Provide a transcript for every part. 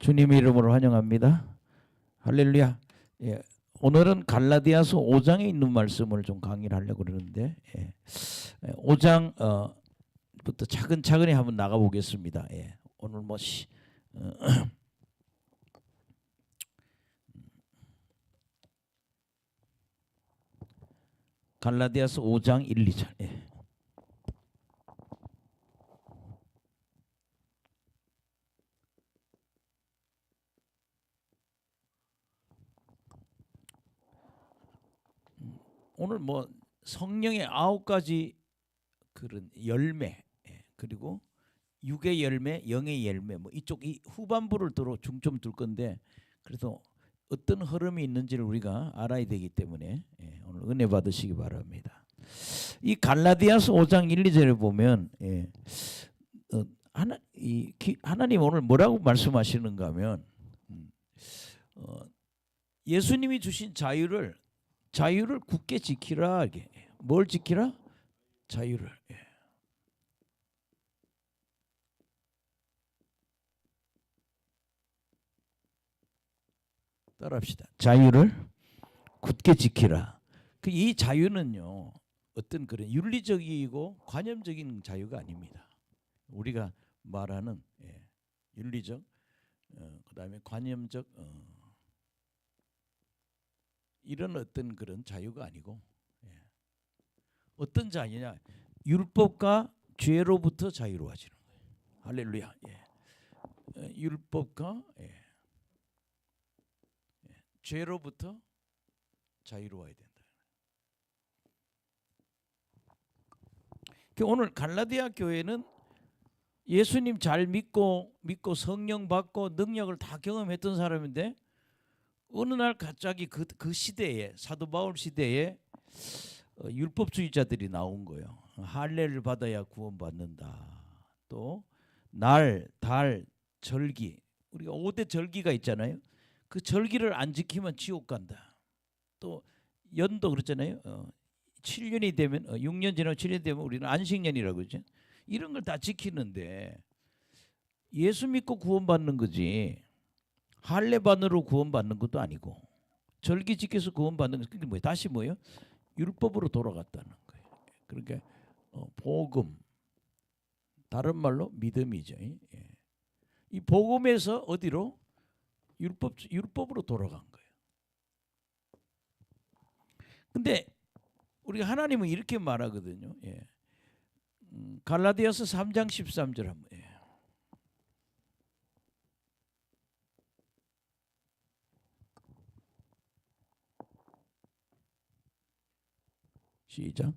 주님의 이름으로 환영합니다. 할렐루야. 예, 오늘은 갈라디아서 5장에 있는 말씀을 좀 강의를 하려고 그러는데 5장부터 차근차근히 한번 나가 보겠습니다. 오늘 갈라디아서 5장 1, 2절. 오늘 성령의 9가지 그런 열매, 그리고 육의 열매, 영의 열매, 이쪽 이 후반부를 중점 둘 건데, 그래서 어떤 흐름이 있는지를 우리가 알아야 되기 때문에 오늘 은혜 받으시기 바랍니다. 이 갈라디아서 5장 1, 2절에 보면 하나님 오늘 뭐라고 말씀하시는가 하면 예수님이 주신 자유를 굳게 지키라. 뭘 지키라? 자유를. 따라합시다. 자유를 굳게 지키라. 이 자유는요, 어떤 그런 윤리적이고 관념적인 자유가 아닙니다. 우리가 말하는 윤리적, 그다음에 관념적 이런 어떤 그런 자유가 아니고, 어떤 자유냐? 율법과 죄로부터 자유로워지는 거예요. 할렐루야. 율법과 죄로부터 자유로워야 된다. 오늘 갈라디아 교회는 예수님 잘 믿고 성령 받고 능력을 다 경험했던 사람인데, 어느 날 갑자기 그 시대에, 사도 바울 시대에 율법주의자들이 나온 거예요. 할례를 받아야 구원받는다. 또 날, 달, 절기, 우리가 5대 절기가 있잖아요. 그 절기를 안 지키면 지옥 간다. 또 연도 그렇잖아요. 7년이 되면 6년 지나고 7년 되면 우리는 안식년이라고 그러죠. 이런 걸 다 지키는데 예수 믿고 구원받는 거지, 할례반으로 구원받는 것도 아니고, 절기 지켜서 구원받는 것은 그게 뭐예요? 다시 뭐예요? 율법으로 돌아갔다는 거예요. 그러니까 복음, 다른 말로 믿음이죠. 이 복음에서 어디로? 율법으로 돌아간 거예요. 근데 우리가 하나님은 이렇게 말하거든요. 갈라디아서 3장 13절 한번. 시작.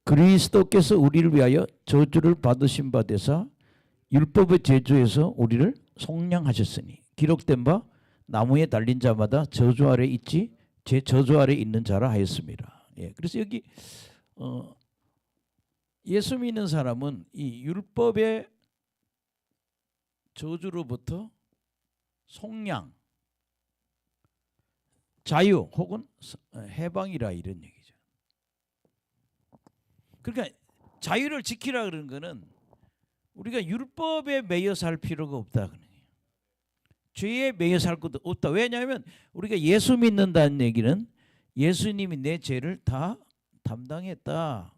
그리스도께서 우리를 위하여 저주를 받으신 바 되사 율법의 제조에서 우리를 속량하셨으니 기록된 바 나무에 달린 자마다 저주 아래 있지 제 저주 아래 있는 자라 하였습니다. 그래서 여기 예수 믿는 사람은 이 율법의 저주로부터 속량, 자유 혹은 해방이라 이런 얘기죠. 그러니까 자유를 지키라 그러는 거는 우리가 율법에 매여 살 필요가 없다 그러는 거예요. 죄에 매여 살 것도 없다. 왜냐하면 우리가 예수 믿는다는 얘기는 예수님이 내 죄를 다 담당했다.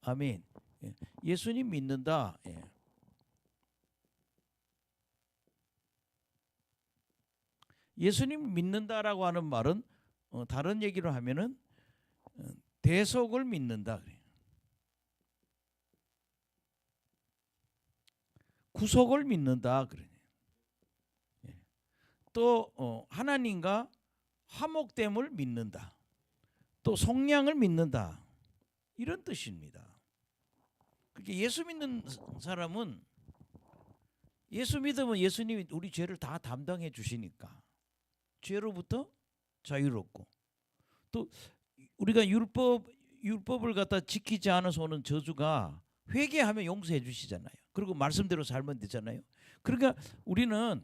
아멘. 예수님 믿는다. 예수님 믿는다라고 하는 말은 다른 얘기로 하면은 대속을 믿는다 그래요. 구속을 믿는다 그래요. 또 하나님과 화목됨을 믿는다. 또 속량을 믿는다. 이런 뜻입니다. 그렇게 예수 믿는 사람은, 예수 믿으면 예수님이 우리 죄를 다 담당해 주시니까 죄로부터 자유롭고, 또 우리가 율법을 갖다 지키지 않아서 오는 저주가 회개하면 용서해 주시잖아요. 그리고 말씀대로 살면 되잖아요. 그러니까 우리는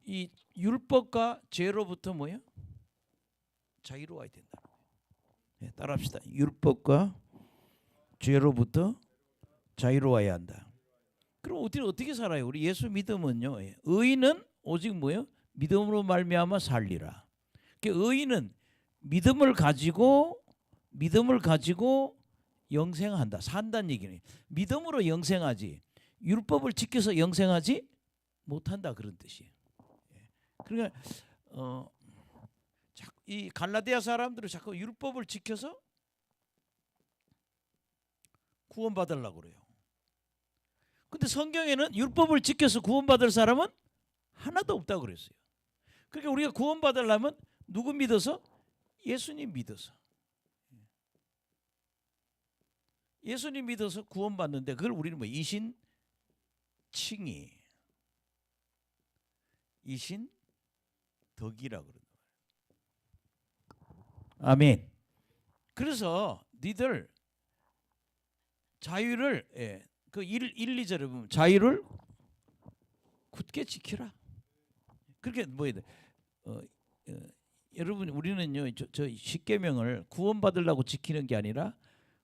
이 율법과 죄로부터 뭐야? 자유로워야 된다. 따라합시다. 율법과 죄로부터 자유로워야 한다. 그럼 어떻게 살아요? 우리 예수 믿으면요, 의인은 오직 뭐예요? 믿음으로 말미암아 살리라. 의인은 믿음을 가지고 영생한다. 산다는 얘기는 믿음으로 영생하지 율법을 지켜서 영생하지 못한다 그런 뜻이에요. 그러니까 이 갈라디아 사람들은 자꾸 율법을 지켜서 구원받으려고 그래요. 근데 성경에는 율법을 지켜서 구원받을 사람은 하나도 없다고 그랬어요. 그러니까 우리가 구원받으려면 누구 믿어서? 예수님 믿어서. 예수님 믿어서 구원받는데 그걸 우리는 뭐 이신칭의 이신덕이라고 그러는 거예요. 아멘. 그래서 니들 자유를 그 1, 2절에 보면 자유를 굳게 지키라. 그렇게 뭐야 돼? 여러분 우리는요 저 십계명을 구원받으려고 지키는 게 아니라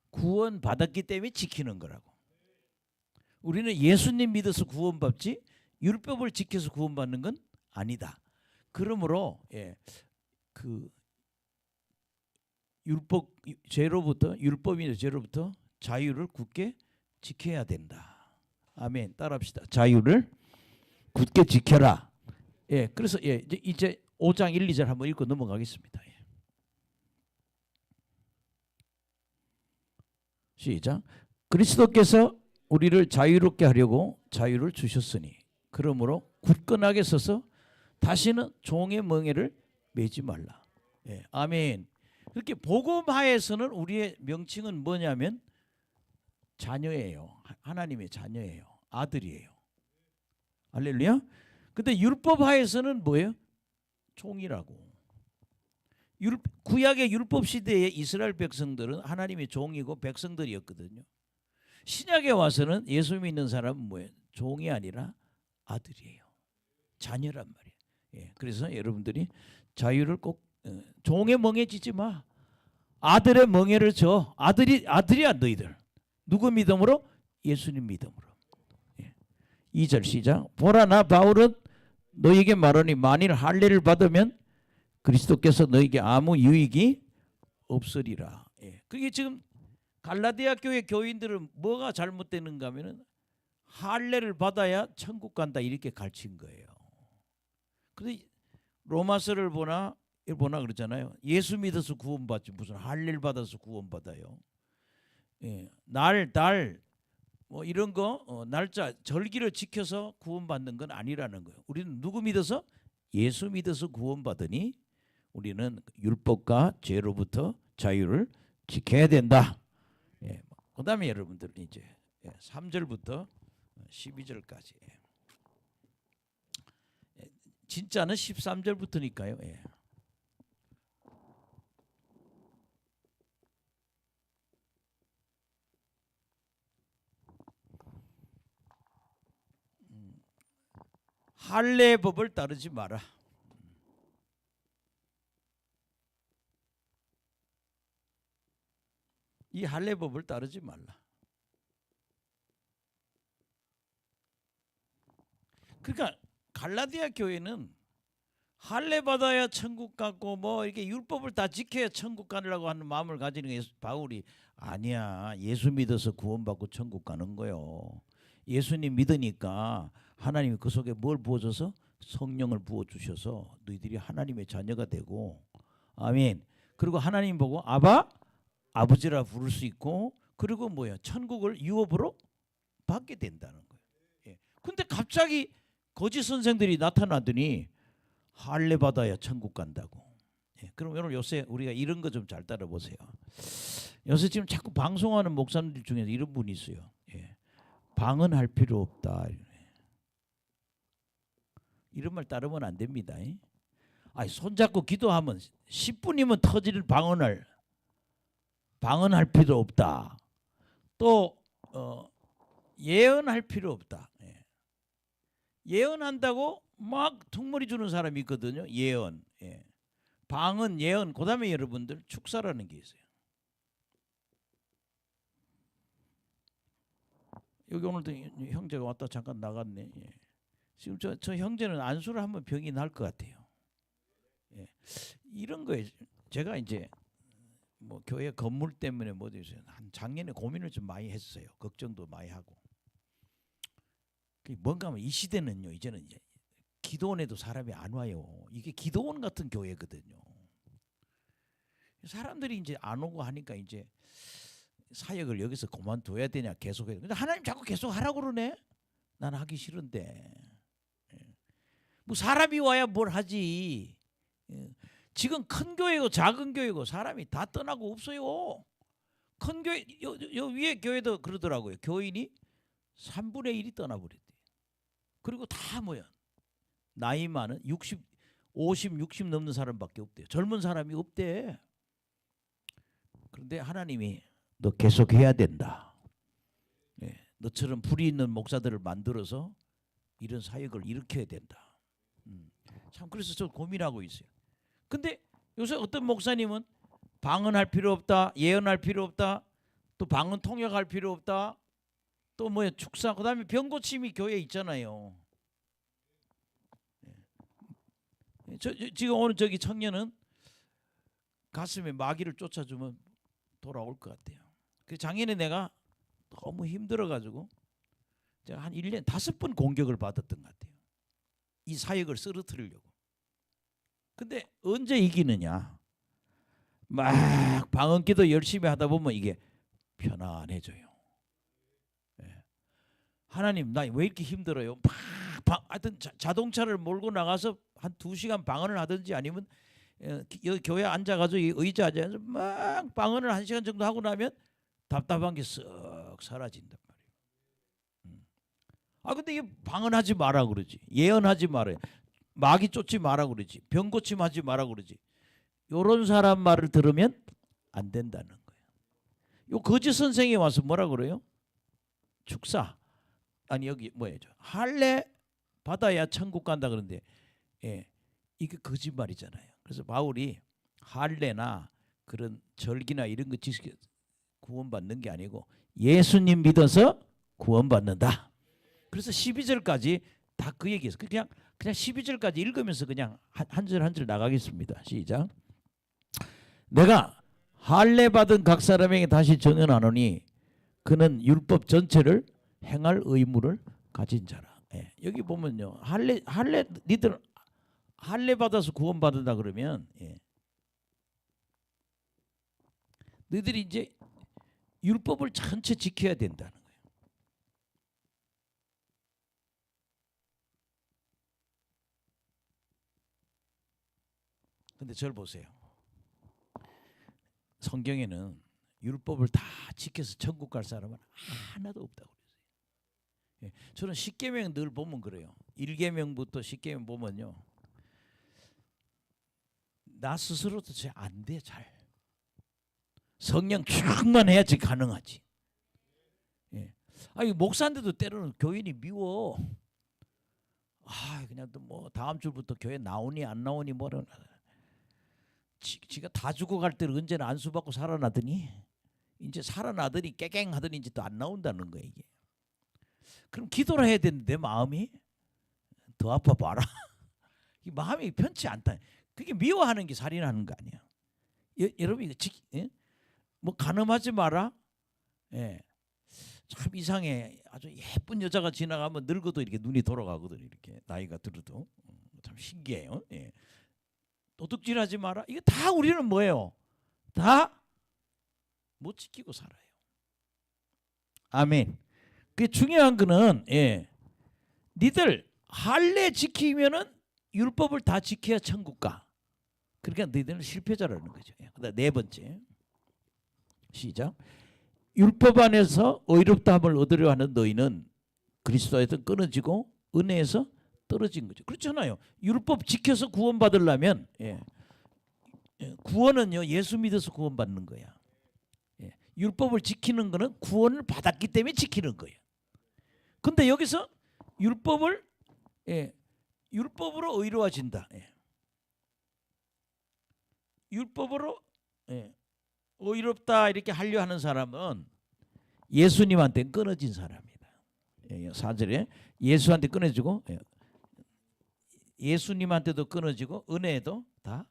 구원받았기 때문에 지키는 거라고. 우리는 예수님 믿어서 구원받지 율법을 지켜서 구원받는 건 아니다. 그러므로 그 율법이 죄로부터 자유를 굳게 지켜야 된다. 아멘. 따라합시다. 자유를 굳게 지켜라. 그래서 이제 5장 1, 2절 한번 읽고 넘어가겠습니다. 시작. 그리스도께서 우리를 자유롭게 하려고 자유를 주셨으니 그러므로 굳건하게 서서 다시는 종의 멍에를 매지 말라. 아멘. 그렇게 복음하에서는 우리의 명칭은 뭐냐면 자녀예요. 하나님의 자녀예요. 아들이에요. 할렐루야. 근데 율법하에서는 뭐예요? 종이라고. 구약의 율법 시대의 이스라엘 백성들은 하나님의 종이고 백성들이었거든요. 신약에 와서는 예수 믿는 사람은 뭐예요? 종이 아니라 아들이에요. 자녀란 말이에요. 그래서 여러분들이 자유를 꼭 종의 멍에 쥐지 마. 아들의 멍에를 줘. 아들이야 너희들. 누구 믿음으로? 예수님 믿음으로. 2절 시작. 보라 나 바울은 너희에게 말하니 만일 할례를 받으면 그리스도께서 너희에게 아무 유익이 없으리라. 그게 지금 갈라디아 교회 교인들은 뭐가 잘못되는가 하면은 할례를 받아야 천국 간다 이렇게 가르친 거예요. 근데 로마서를 보나 그러잖아요. 예수 믿어서 구원받지 무슨 할례를 받아서 구원받아요. 달 뭐 이런 거 날짜 절기를 지켜서 구원받는 건 아니라는 거예요. 우리는 누구 믿어서? 예수 믿어서 구원받으니 우리는 율법과 죄로부터 자유를 지켜야 된다. 그 다음에 여러분들 이제 3절부터 12절까지 진짜는 13절부터니까요. 할례법을 따르지 마라. 이 할례법을 따르지 말라. 그러니까 갈라디아 교회는 할례 받아야 천국 가고 뭐 이렇게 율법을 다 지켜야 천국 가려고 하는 마음을 가지는 게 바울이 아니야. 예수 믿어서 구원받고 천국 가는 거요. 예수님 믿으니까 하나님이 그 속에 뭘 부어줘서 성령을 부어주셔서 너희들이 하나님의 자녀가 되고 아멘. 그리고 하나님 보고 아버지라 부를 수 있고 그리고 뭐야 천국을 유업으로 받게 된다는 거예요. 근데 갑자기 거짓 선생들이 나타나더니 할례 받아야 천국 간다고. 그럼 여러분 요새 우리가 이런 거 좀 잘 따라보세요. 요새 지금 자꾸 방송하는 목사님들 중에서 이런 분이 있어요. 방언할 필요 없다. 이런 말 따르면 안 됩니다. 손잡고 기도하면 10분이면 터지는 방언할 필요 없다. 또 예언할 필요 없다. 예언한다고 막 퉁머리 주는 사람이 있거든요. 예언. 방언, 예언. 그 다음에 여러분들 축사라는 게 있어요. 여기 오늘도 형제가 왔다 잠깐 나갔네. 지금 저 형제는 안수를 하면 병이 날 것 같아요. 예. 이런 거에 제가 이제 뭐 교회 건물 때문에 한 작년에 고민을 좀 많이 했어요. 걱정도 많이 하고. 뭔가 하면 이 시대는요, 이제는 이제 기도원에도 사람이 안 와요. 이게 기도원 같은 교회거든요. 사람들이 이제 안 오고 하니까 이제 사역을 여기서 그만둬야 되냐 계속해야 돼. 근데 하나님 자꾸 계속 하라고 그러네. 나는 하기 싫은데. 뭐 사람이 와야 뭘 하지. 지금 큰 교회고 작은 교회고 사람이 다 떠나고 없어요. 큰 교회 요 위에 교회도 그러더라고요. 교인이 3분의 1이 떠나버렸대. 그리고 다 뭐야? 나이 많은 60, 50, 60 넘는 사람밖에 없대요. 젊은 사람이 없대. 그런데 하나님이 너 계속 해야 된다. 너처럼 불이 있는 목사들을 만들어서 이런 사역을 일으켜야 된다. 참 그래서 저 고민하고 있어요. 근데 요새 어떤 목사님은 방언할 필요 없다, 예언할 필요 없다, 또 방언 통역할 필요 없다, 또 뭐야 축사, 그다음에 병고침이 교회에 있잖아요. 지금 오늘 저기 청년은 가슴에 마귀를 쫓아주면 돌아올 것 같아요. 그 작년에 내가 너무 힘들어가지고 제가 한 1년 5번 공격을 받았던 것 같아요. 이 사역을 쓰러뜨리려고. 근데 언제 이기느냐? 막 방언기도 열심히 하다 보면 이게 편안해져요. 하나님 나 왜 이렇게 힘들어요? 하여튼 자동차를 몰고 나가서 한 2시간 방언을 하든지 아니면 여기 교회 앉아가지고 이 의자 앉아서 막 방언을 1시간 정도 하고 나면 답답한 게 쓱 사라진단 말이에요. 근데 이게 방언하지 마라 그러지, 예언하지 마라, 마귀 쫓지 마라 그러지, 병 고침하지 마라 그러지. 요런 사람 말을 들으면 안 된다는 거예요. 요 거짓 선생이 와서 뭐라 그래요? 축사 아니 여기 뭐예요? 할례 받아야 천국 간다 그러는데 이게 거짓말이잖아요. 그래서 바울이 할례나 그런 절기나 이런 거 지켜 구원받는 게 아니고 예수님 믿어서 구원받는다. 그래서 12절까지 다 그 얘기했어요. 그냥 12절까지 읽으면서 그냥 한 절 한 절 나가겠습니다. 시작. 내가 할례 받은 각 사람에게 다시 전언하노니 그는 율법 전체를 행할 의무를 가진 자라. 여기 보면요, 할례 니들 할례 받아서 구원받는다 그러면 너희들이 이제 율법을 전체 지켜야 된다는 거예요. 근데 저를 보세요. 성경에는 율법을 다 지켜서 천국 갈 사람은 하나도 없다고 그랬어요. 저는 십계명 늘 보면 그래요. 1계명부터 10계명 보면요, 나 스스로도 잘 안 돼. 잘 성령 충만해야지 가능하지. 아니 목사인데도 때로는 교인이 미워. 그냥 또 뭐 다음 주부터 교회 나오니 안 나오니 뭐라. 지가 다 죽어갈 때는 언제나 안수받고 살아나더니 이제 살아나더니 깨갱 하더니 이제 또 안 나온다는 거예요. 이게. 그럼 기도를 해야 되는데 마음이 더 아파 봐라. 이 마음이 편치 않다. 그게 미워하는 게 살인하는 거 아니야. 여러분 이거 뭐 간음하지 마라. 참 이상해. 아주 예쁜 여자가 지나가면 늙어도 이렇게 눈이 돌아가거든. 이렇게 나이가 들어도 참 신기해요. 도둑질하지 마라. 이거 다 우리는 뭐예요? 다 못 지키고 살아요. 아멘. 그 중요한 거는 니들 할례 지키면은 율법을 다 지켜야 천국 가. 그러니까 너희들은 실패자라는 거죠. 그다음 네 번째. 시작. 율법 안에서 의롭다함을 얻으려 하는 너희는 그리스도에서 끊어지고 은혜에서 떨어진 거죠. 그렇잖아요. 율법 지켜서 구원받으려면 구원은요 예수 믿어서 구원받는 거야. 율법을 지키는 거는 구원을 받았기 때문에 지키는 거예요. 근데 여기서 율법을 율법으로 의로워진다. 율법으로 의롭다 이렇게 하려 하는 사람은 예수님한테 끊어진 사람이다. 4절에 예수한테 끊어지고 예수님한테도 끊어지고 은혜에도 다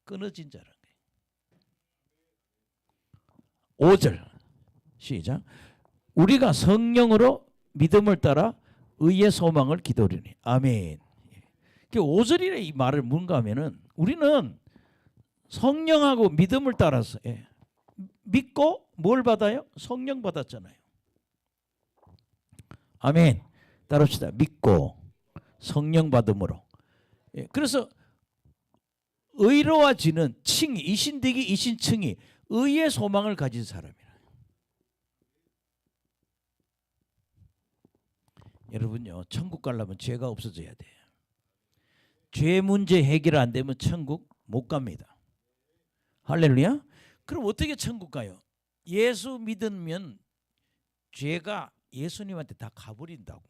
끊어진 자라는 거예요. 5절 시작. 우리가 성령으로 믿음을 따라 의의 소망을 기도하리니. 아멘. 5절이래 이 말을 뭔가 하면은 우리는 성령하고 믿음을 따라서 믿고 뭘 받아요? 성령 받았잖아요. 아멘. 따라합시다. 믿고 성령 받음으로. 그래서 의로워지는 칭이 이신되기 이신층이 의의 소망을 가진 사람이라. 여러분요, 천국 가려면 죄가 없어져야 돼요. 죄 문제 해결 안 되면 천국 못 갑니다. 할렐루야. 그럼 어떻게 천국 가요? 예수 믿으면 죄가 예수님한테 다 가버린다고.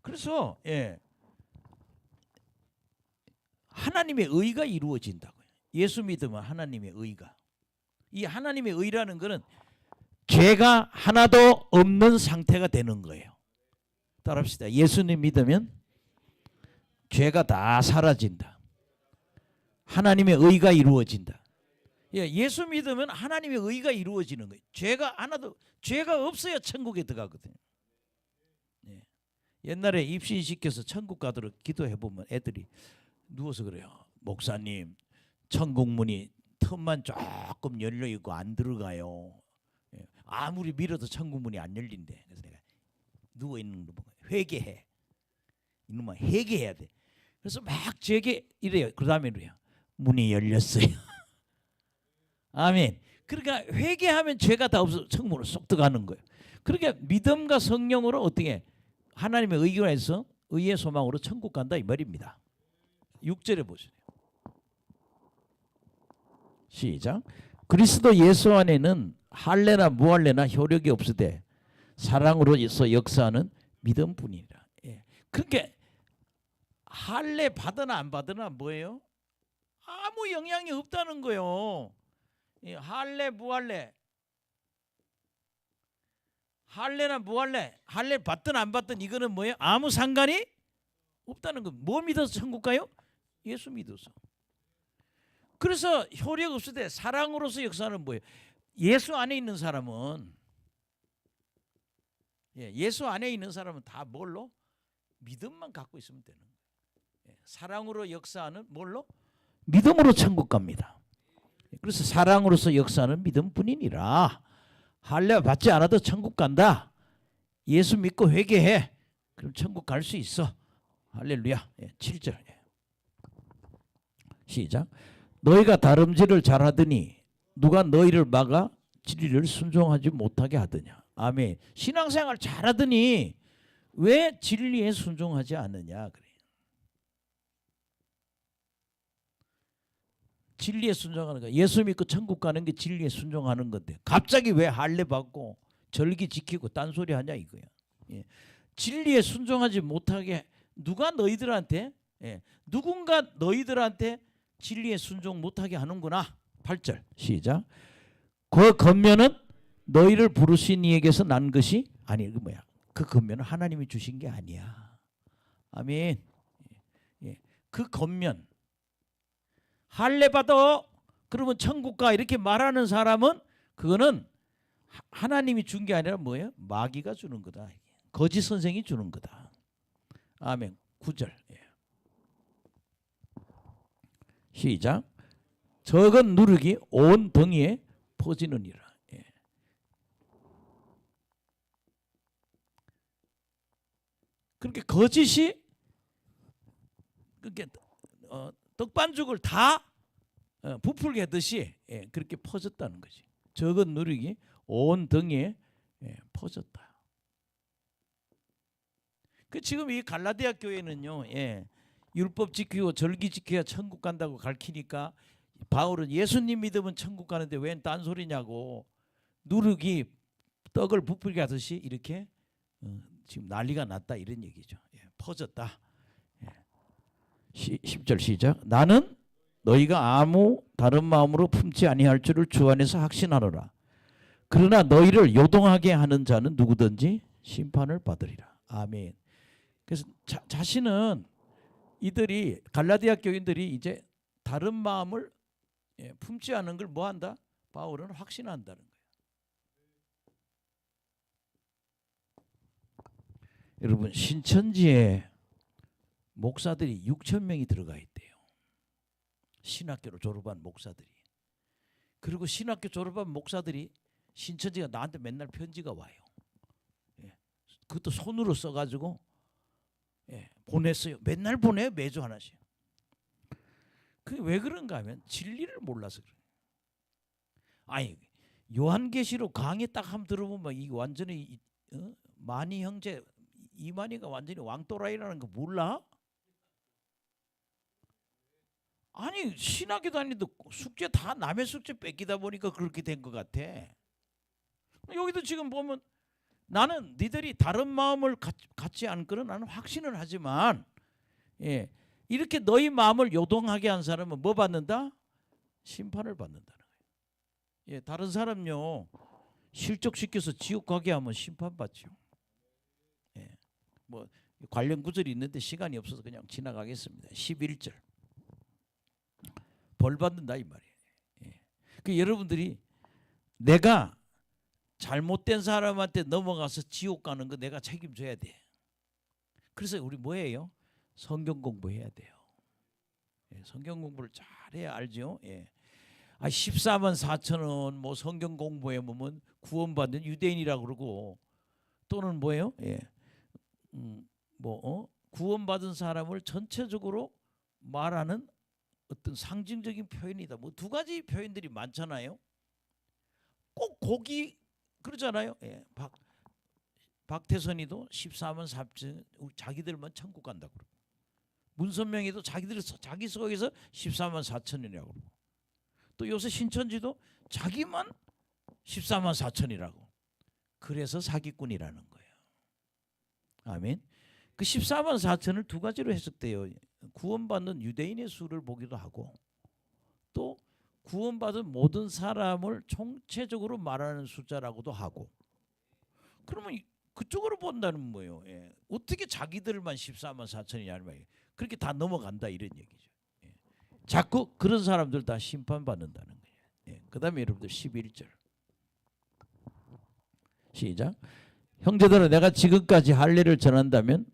그래서 하나님의 의가 이루어진다고요. 예수 믿으면 하나님의 의가. 이 하나님의 의라는 것은 죄가 하나도 없는 상태가 되는 거예요. 따라합시다. 예수님 믿으면 죄가 다 사라진다. 하나님의 의가 이루어진다. 예수 믿으면 하나님의 의가 이루어지는 거예요. 죄가 없어야 천국에 들어가거든요. 옛날에 입신시켜서 천국 가도록 기도해 보면 애들이 누워서 그래요. 목사님, 천국 문이 틈만 조금 열려 있고 안 들어가요. 아무리 밀어도 천국 문이 안 열린대. 그래서 내가 누워 있는 거 보고 회개해. 이놈아 회개해야 돼. 그래서 막 제게 이래요. 그다음에 이래요. 문이 열렸어요. 아멘. 그러니까 회개하면 죄가 다 없어 천국으로 쏙 들어가는 거예요. 그러니까 믿음과 성령으로 어떻게 하나님의 의견에서 의의 소망으로 천국 간다 이 말입니다. 6절에 보세요. 시작. 그리스도 예수 안에는 할례나 무할례나 효력이 없으되 사랑으로서 역사하는 믿음뿐이라. 그러니까 할례 받으나 안 받으나 뭐예요? 아무 영향이 없다는 거예요. 할례 무할례, 할례나 무할례, 할례 받든 안 받든 이거는 뭐예요? 아무 상관이 없다는 거. 뭐 믿어서 천국 가요? 예수 믿어서. 그래서 효력 없을 때 사랑으로서 역사는 뭐예요? 예수 안에 있는 사람은 예수 안에 있는 사람은 다 뭘로? 믿음만 갖고 있으면 되는 거예요. 사랑으로 역사하는 뭘로? 믿음으로 천국 갑니다. 그래서 사랑으로서 역사하는 믿음뿐이니라. 할례 받지 않아도 천국 간다. 예수 믿고 회개해. 그럼 천국 갈 수 있어. 할렐루야. 7절. 시작. 너희가 다름질을 잘하더니 누가 너희를 막아 진리를 순종하지 못하게 하더냐. 아멘. 신앙생활 잘하더니 왜 진리에 순종하지 않느냐 그래. 진리에 순종하는 거야. 예수 믿고 천국 가는 게 진리에 순종하는 건데 갑자기 왜 할례 받고 절기 지키고 딴소리 하냐 이거야. 진리에 순종하지 못하게 누가 너희들한테 누군가 너희들한테 진리에 순종 못하게 하는구나. 8절 시작. 그 권면은 너희를 부르신 이에게서 난 것이 아니. 그 뭐야? 그 권면은 하나님이 주신 게 아니야. 아멘. 그 권면 할례 받아 그러면 천국 가 이렇게 말하는 사람은 그거는 하나님이 준 게 아니라 뭐예요? 마귀가 주는 거다. 거짓 선생이 주는 거다. 아멘. 9절 시작. 적은 누룩이 온 덩이에 퍼지느니라. 그렇게 거짓이 그렇게 떡반죽을 다 부풀게 하듯이 그렇게 퍼졌다는 거지. 적은 누룩이 온 덩이에 퍼졌다. 그 지금 이 갈라디아 교회는요, 율법 지키고 절기 지켜야 천국 간다고 가르치니까 바울은 예수님 믿으면 천국 가는데 웬 딴소리냐고 누룩이 떡을 부풀게 하듯이 이렇게 지금 난리가 났다 이런 얘기죠. 퍼졌다. 10절 시작. 나는 너희가 아무 다른 마음으로 품지 아니할 줄을 주 안에서 확신하노라. 그러나 너희를 요동하게 하는 자는 누구든지 심판을 받으리라. 아멘. 그래서 자신은 이들이 갈라디아 교인들이 이제 다른 마음을 품지 않은 걸 뭐한다? 바울은 확신한다는 거예요. 여러분 신천지에 목사들이 6천 명이 들어가 있대요. 신학교를 졸업한 목사들이. 그리고 신학교 졸업한 목사들이 신천지가 나한테 맨날 편지가 와요. 그것도 손으로 써가지고 보냈어요. 맨날 보내요. 매주 하나씩. 그게 왜 그런가 하면 진리를 몰라서 그래요. 아니 요한계시록 강의 딱 한번 들어보면 이 완전히 만이 형제 이만희가 완전히 왕또라이라는 거 몰라? 아니 신학교 다니도 숙제 다 남의 숙제 뺏기다 보니까 그렇게 된 것 같아. 여기도 지금 보면 나는 니들이 다른 마음을 갖지 않거든 나는 확신을 하지만 이렇게 너희 마음을 요동하게 한 사람은 뭐 받는다? 심판을 받는다는 거예요. 다른 사람요 실족시켜서 지옥 가게 하면 심판받죠. 뭐 관련 구절이 있는데 시간이 없어서 그냥 지나가겠습니다. 11절 벌 받는다 이 말이에요. 그 여러분들이 내가 잘못된 사람한테 넘어가서 지옥 가는 거 내가 책임져야 돼. 그래서 우리 뭐예요? 성경 공부해야 돼요. 성경 공부를 잘해야 알죠. 14만 4천 원 뭐 성경 공부해 보면 구원받는 유대인이라고 그러고 또는 뭐예요? 구원받은 사람을 전체적으로 말하는 어떤 상징적인 표현이다. 뭐 두 가지 표현들이 많잖아요. 꼭 거기 그러잖아요. 박태선이도 14만 4천 자기들만 천국 간다고 그러고 문선명이도 자기 속에서 14만 4천이라고 그러고 또 요새 신천지도 자기만 14만 4천이라고 그래서 사기꾼이라는 거예요. 아멘. 그 14만 4천을 두 가지로 해석돼요. 구원받는 유대인의 수를 보기도 하고 또 구원받은 모든 사람을 총체적으로 말하는 숫자라고도 하고 그러면 그쪽으로 본다는 뭐예요? 어떻게 자기들만 14만 4천이냐는 말이에요. 그렇게 다 넘어간다 이런 얘기죠. 자꾸 그런 사람들 다 심판받는다는 거예요. 그 다음에 여러분들 11절 시작. 형제들아 내가 지금까지 할례를 전한다면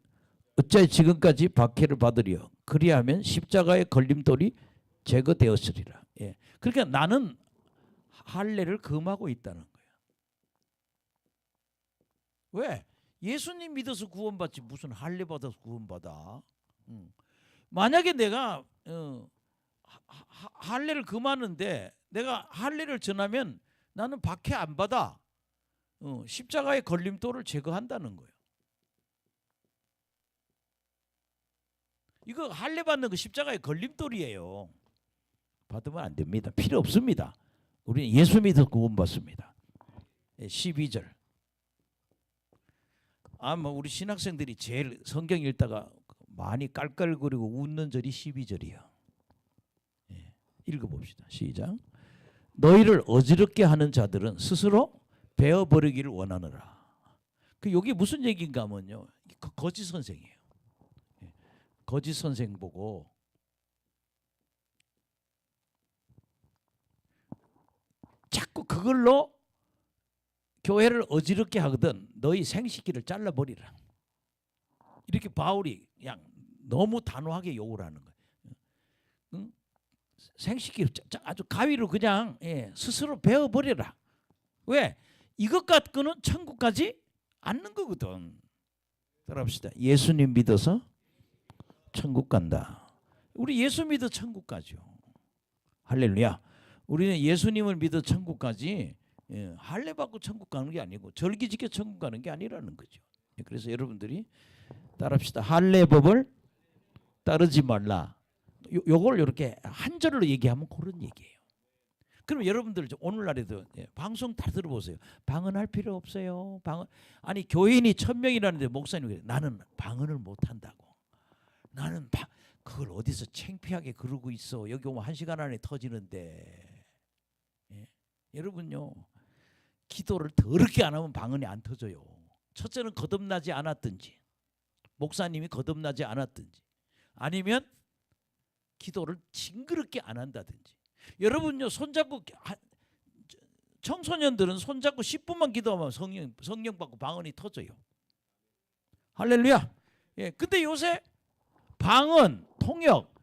어찌 지금까지 박해를 받으리요. 그리하면 십자가의 걸림돌이 제거되었으리라. 그러니까 나는 할례를 금하고 있다는 거예요. 왜? 예수님 믿어서 구원받지 무슨 할례 받아서 구원받아. 만약에 내가 할례를 금하는데 내가 할례를 전하면 나는 박해 안 받아. 십자가의 걸림돌을 제거한다는 거예요. 이거 할례 받는 거 십자가의 걸림돌이에요. 받으면 안 됩니다. 필요 없습니다. 우리는 예수 믿어 구원받습니다. 12절. 아마 우리 신학생들이 제일 성경 읽다가 많이 깔깔거리고 웃는 절이 12절이에요. 읽어봅시다. 시작. 너희를 어지럽게 하는 자들은 스스로 베어버리기를 원하느라. 여기 무슨 얘기인가 하면요. 거짓 선생이에요. 거짓 선생 보고 자꾸 그걸로 교회를 어지럽게 하거든. 너희 생식기를 잘라버리라. 이렇게 바울이 그냥 너무 단호하게 요구를 하는 거예요. 생식기 아주 가위로 그냥 스스로 베어버려라. 왜? 이것 갖고는 천국 가지 않는 거거든. 따라합시다. 예수님 믿어서 천국 간다. 우리 예수 믿어 천국 가죠. 할렐루야. 우리는 예수님을 믿어 천국 가지 할례 받고 천국 가는 게 아니고 절기 지켜 천국 가는 게 아니라는 거죠. 그래서 여러분들이 따라합시다. 할례법을 따르지 말라. 요걸 이렇게 한 절로 얘기하면 그런 얘기예요. 그럼 여러분들 오늘날에도 방송 다 들어보세요. 방언할 필요 없어요. 아니 교인이 1000명이라는데 목사님이 그래. 나는 방언을 못한다고. 나는 그걸 어디서 창피하게 그러고 있어. 여기 오면 1시간 안에 터지는데. 여러분요. 기도를 더럽게 안 하면 방언이 안 터져요. 첫째는 거듭나지 않았든지 목사님이 거듭나지 않았든지 아니면 기도를 징그럽게 안 한다든지. 여러분요, 손잡고 청소년들은 손잡고 10분만 기도하면 성령 받고 방언이 터져요. 할렐루야. 예, 근데 요새 방언, 통역,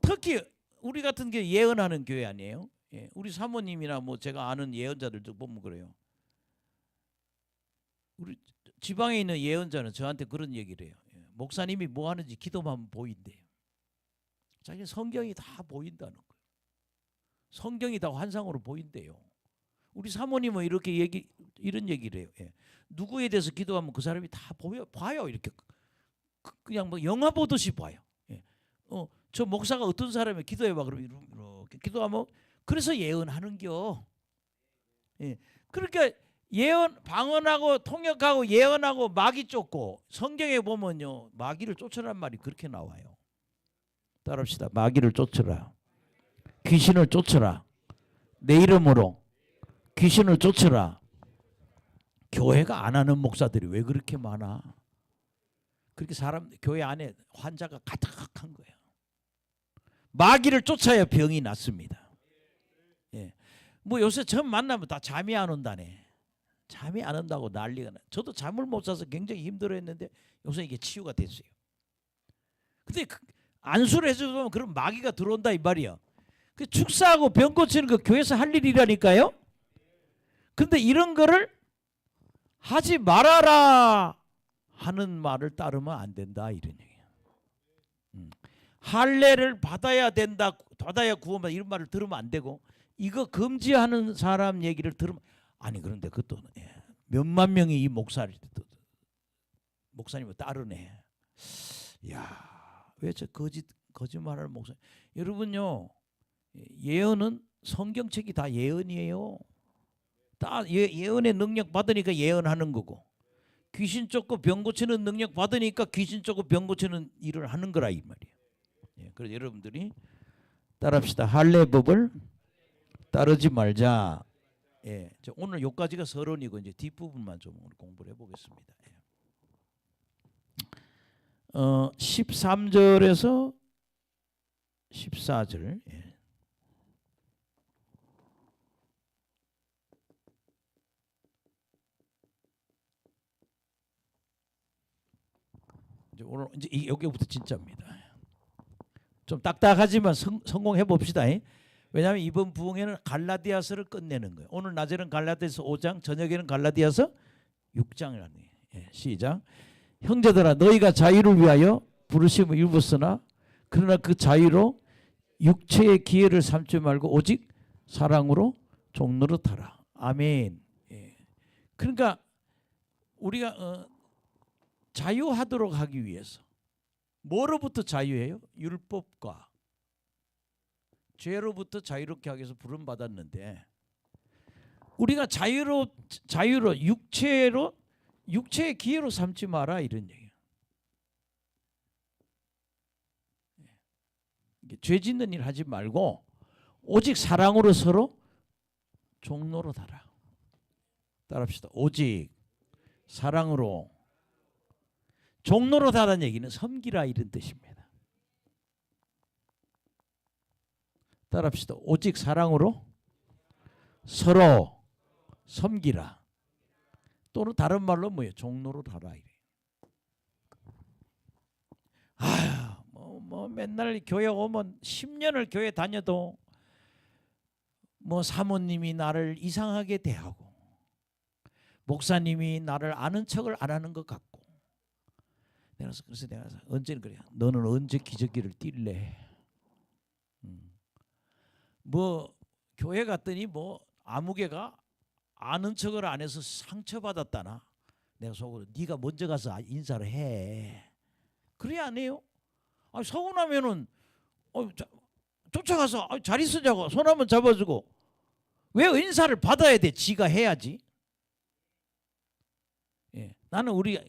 특히 우리 같은 게 예언하는 교회 아니에요? 예, 우리 사모님이나 뭐 제가 아는 예언자들도 보면 그래요. 우리 지방에 있는 예언자는 저한테 그런 얘기를 해요. 예, 목사님이 뭐 하는지 기도만 보인대요. 자기 성경이 다 보인다는 거예요. 성경이 다 환상으로 보인대요. 우리 사모님은 이런 얘기를 해요. 예. 누구에 대해서 기도하면 그 사람이 다 봐요. 이렇게 그냥 뭐 영화 보듯이 봐요. 예. 저 목사가 어떤 사람이 기도해봐 그러면 이렇게 기도하면 그래서 예언하는겨. 예. 그러니까 방언하고 통역하고 예언하고 마귀 쫓고 성경에 보면요 마귀를 쫓으란 말이 그렇게 나와요. 따라합시다. 마귀를 쫓으라. 귀신을 쫓으라. 내 이름으로 귀신을 쫓으라. 교회가 안 하는 목사들이 왜 그렇게 많아? 그렇게 교회 안에 환자가 가득한 거예요. 마귀를 쫓아야 병이 낫습니다. 예. 뭐 요새 처음 만나면 다 잠이 안 온다네. 잠이 안 온다고 난리가 나. 저도 잠을 못 자서 굉장히 힘들어했는데 요새 이게 치유가 됐어요. 근데 안수를 해주면 그런 마귀가 들어온다 이 말이야. 그 축사하고 병 고치는 거 교회에서 할 일이라니까요. 근데 이런 거를 하지 말아라 하는 말을 따르면 안 된다 이런 얘기야. 할례를 받아야 된다, 받아야 구원받아 이런 말을 들으면 안 되고 이거 금지하는 사람 얘기를 들으면 아니 그런데 그것도 몇만 명이 이 목사님을 따르네. 야, 왜 저 거짓말하는 목사님? 여러분요, 예언은 성경책이 다 예언이에요. 다 예언의 능력 받으니까 예언하는 거고 귀신 쫓고 병 고치는 능력 받으니까 귀신 쫓고 병 고치는 일을 하는 거라 이 말이에요. 예, 그래서 여러분들이 따라합시다. 할례법을 따르지 말자. 예, 오늘 여기까지가 서론이고 이제 뒷부분만 좀 오늘 공부를 해보겠습니다. 예. 13절에서 14절. 예. 이제 오늘 이제 여기부터 진짜입니다. 좀 딱딱하지만 성공해 봅시다. 왜냐하면 이번 부흥회는 갈라디아서를 끝내는 거예요. 오늘 낮에는 갈라디아서 5장, 저녁에는 갈라디아서 6장이라는 거예요. 예, 시작. 형제들아 너희가 자유를 위하여 부르심을 입었으나 그러나 그 자유로 육체의 기회를 삼지 말고 오직 사랑으로 종노릇하라. 아멘. 예. 그러니까 우리가 자유하도록 하기 위해서 뭐로부터 자유해요? 율법과 죄로부터 자유롭게 하기 위해서 부름 받았는데 우리가 자유로 육체의 기회로 삼지 마라 이런 얘기예요. 죄 짓는 일 하지 말고 오직 사랑으로 서로 종노릇하라. 따라합시다. 오직 사랑으로 종노릇하라는 얘기는 섬기라 이런 뜻입니다. 따라합시다. 오직 사랑으로 서로 섬기라. 또는 다른 말로 뭐예요? 종노릇하라. 뭐 맨날 교회 오면 10년을 교회 다녀도 뭐 사모님이 나를 이상하게 대하고 목사님이 나를 아는 척을 안 하는 것 같고 그래서 내가 언제는 그래요. 너는 언제 기저귀를 띨래? 뭐 교회 갔더니 뭐 아무개가 아는 척을 안 해서 상처받았다나 내가 속으로 네가 먼저 가서 인사를 해. 그래 안 해요? 서운하면은 쫓아가서 잘 있으자고 손 한번 잡아주고 왜 인사를 받아야 돼? 지가 해야지. 예, 나는 우리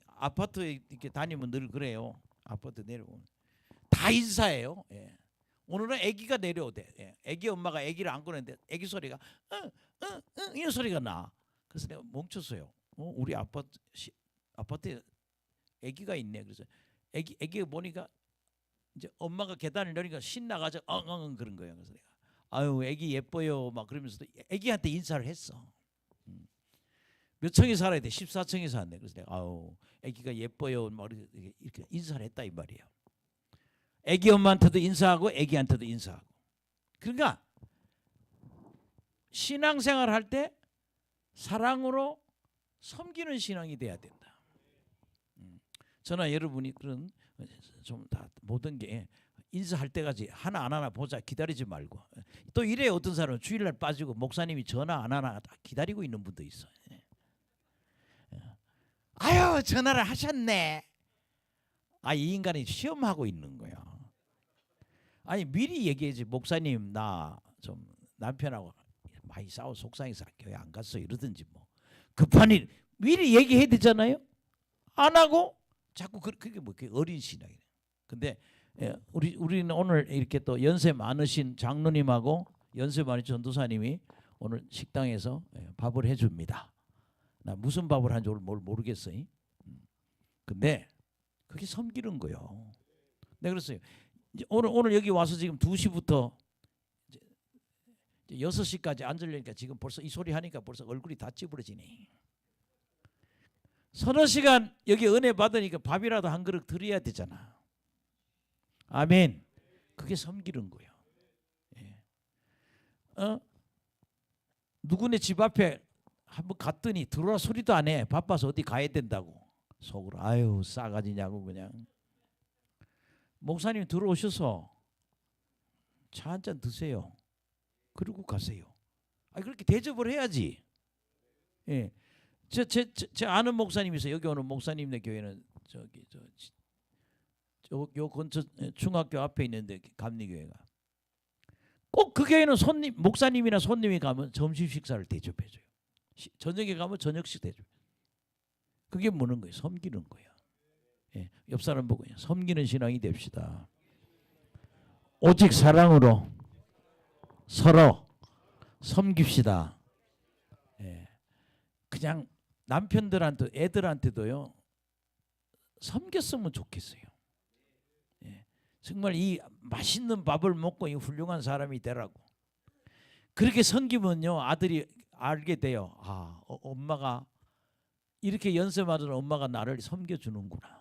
아파트에 이렇게 다니면 늘 그래요. 아파트 내려오면 다 인사해요. 예. 오늘은 아기가 내려오대. 예. 아기 엄마가 아기를 안고 있는데 아기 소리가 이런 소리가 나. 그래서 내가 멈췄어요. 우리 아파트에 아기가 있네. 그래서 아기가 보니까 이제 엄마가 계단을 내리니까 신나가지고 엉엉 그런 거예요. 그래서 내가 아유 애기 예뻐요 막 그러면서도 애기한테 인사를 했어. 몇 층에 살아야 돼? 14층에 사는데. 그래서 내가 아우 애기가 예뻐요 막 이렇게 인사를 했다 이 말이에요. 애기 엄마한테도 인사하고 애기한테도 인사하고. 그러니까 신앙생활 할 때 사랑으로 섬기는 신앙이 돼야 된다. 저나 여러분이 그런 좀 다 모든 게 인사할 때까지 하나 안 하나 보자 기다리지 말고 또 이래 어떤 사람은 주일날 빠지고 목사님이 전화 안 하나 다 기다리고 있는 분도 있어요. 아유 전화를 하셨네. 아 이 인간이 시험하고 있는 거야. 아니 미리 얘기해야지. 목사님 나 좀 남편하고 많이 싸워 속상해서 교회 안 갔어 이러든지 뭐 급한 일 미리 얘기해야 되잖아요. 안 하고 자꾸 그게 뭐 어린 신앙이에요. 근데 우리는 오늘 이렇게 또 연세 많으신 장로님하고 연세 많으신 전도사님이 오늘 식당에서 밥을 해줍니다. 나 무슨 밥을 하는지 오늘 모르겠어요. 근데 그게 섬기는 거예요. 내가 그랬어요. 이제 오늘 여기 와서 지금 2시부터 6시까지 앉으려니까 지금 벌써 이 소리 하니까 벌써 얼굴이 다 찌부러지네. 서너 시간 여기 은혜 받으니까 밥이라도 한 그릇 드려야 되잖아. 아멘. 그게 섬기는 거예요. 누구네 집 앞에 한번 갔더니 들어와 소리도 안 해. 바빠서 어디 가야 된다고. 속으로 아유 싸가지냐고 그냥. 목사님 들어오셔서 차 한 잔 드세요. 그리고 가세요. 아 그렇게 대접을 해야지. 예. 제 아는 목사님이 있어요. 여기 오는 목사님네 교회는 요 근처 중학교 앞에 있는데 감리교회가 꼭 그 교회는 목사님이나 손님이 가면 점심 식사를 대접해줘요. 저녁에 가면 저녁식 대접. 그게 뭐는 거예요? 섬기는 거예요. 예, 옆 사람 보고 섬기는 신앙이 됩시다. 오직 사랑으로 서로 섬깁시다. 예, 그냥 남편들한테 애들한테도요 섬겼으면 좋겠어요. 예, 정말 이 맛있는 밥을 먹고 이 훌륭한 사람이 되라고. 그렇게 섬기면요 아들이 알게 돼요. 아 엄마가 이렇게 연세 많은 엄마가 나를 섬겨주는구나.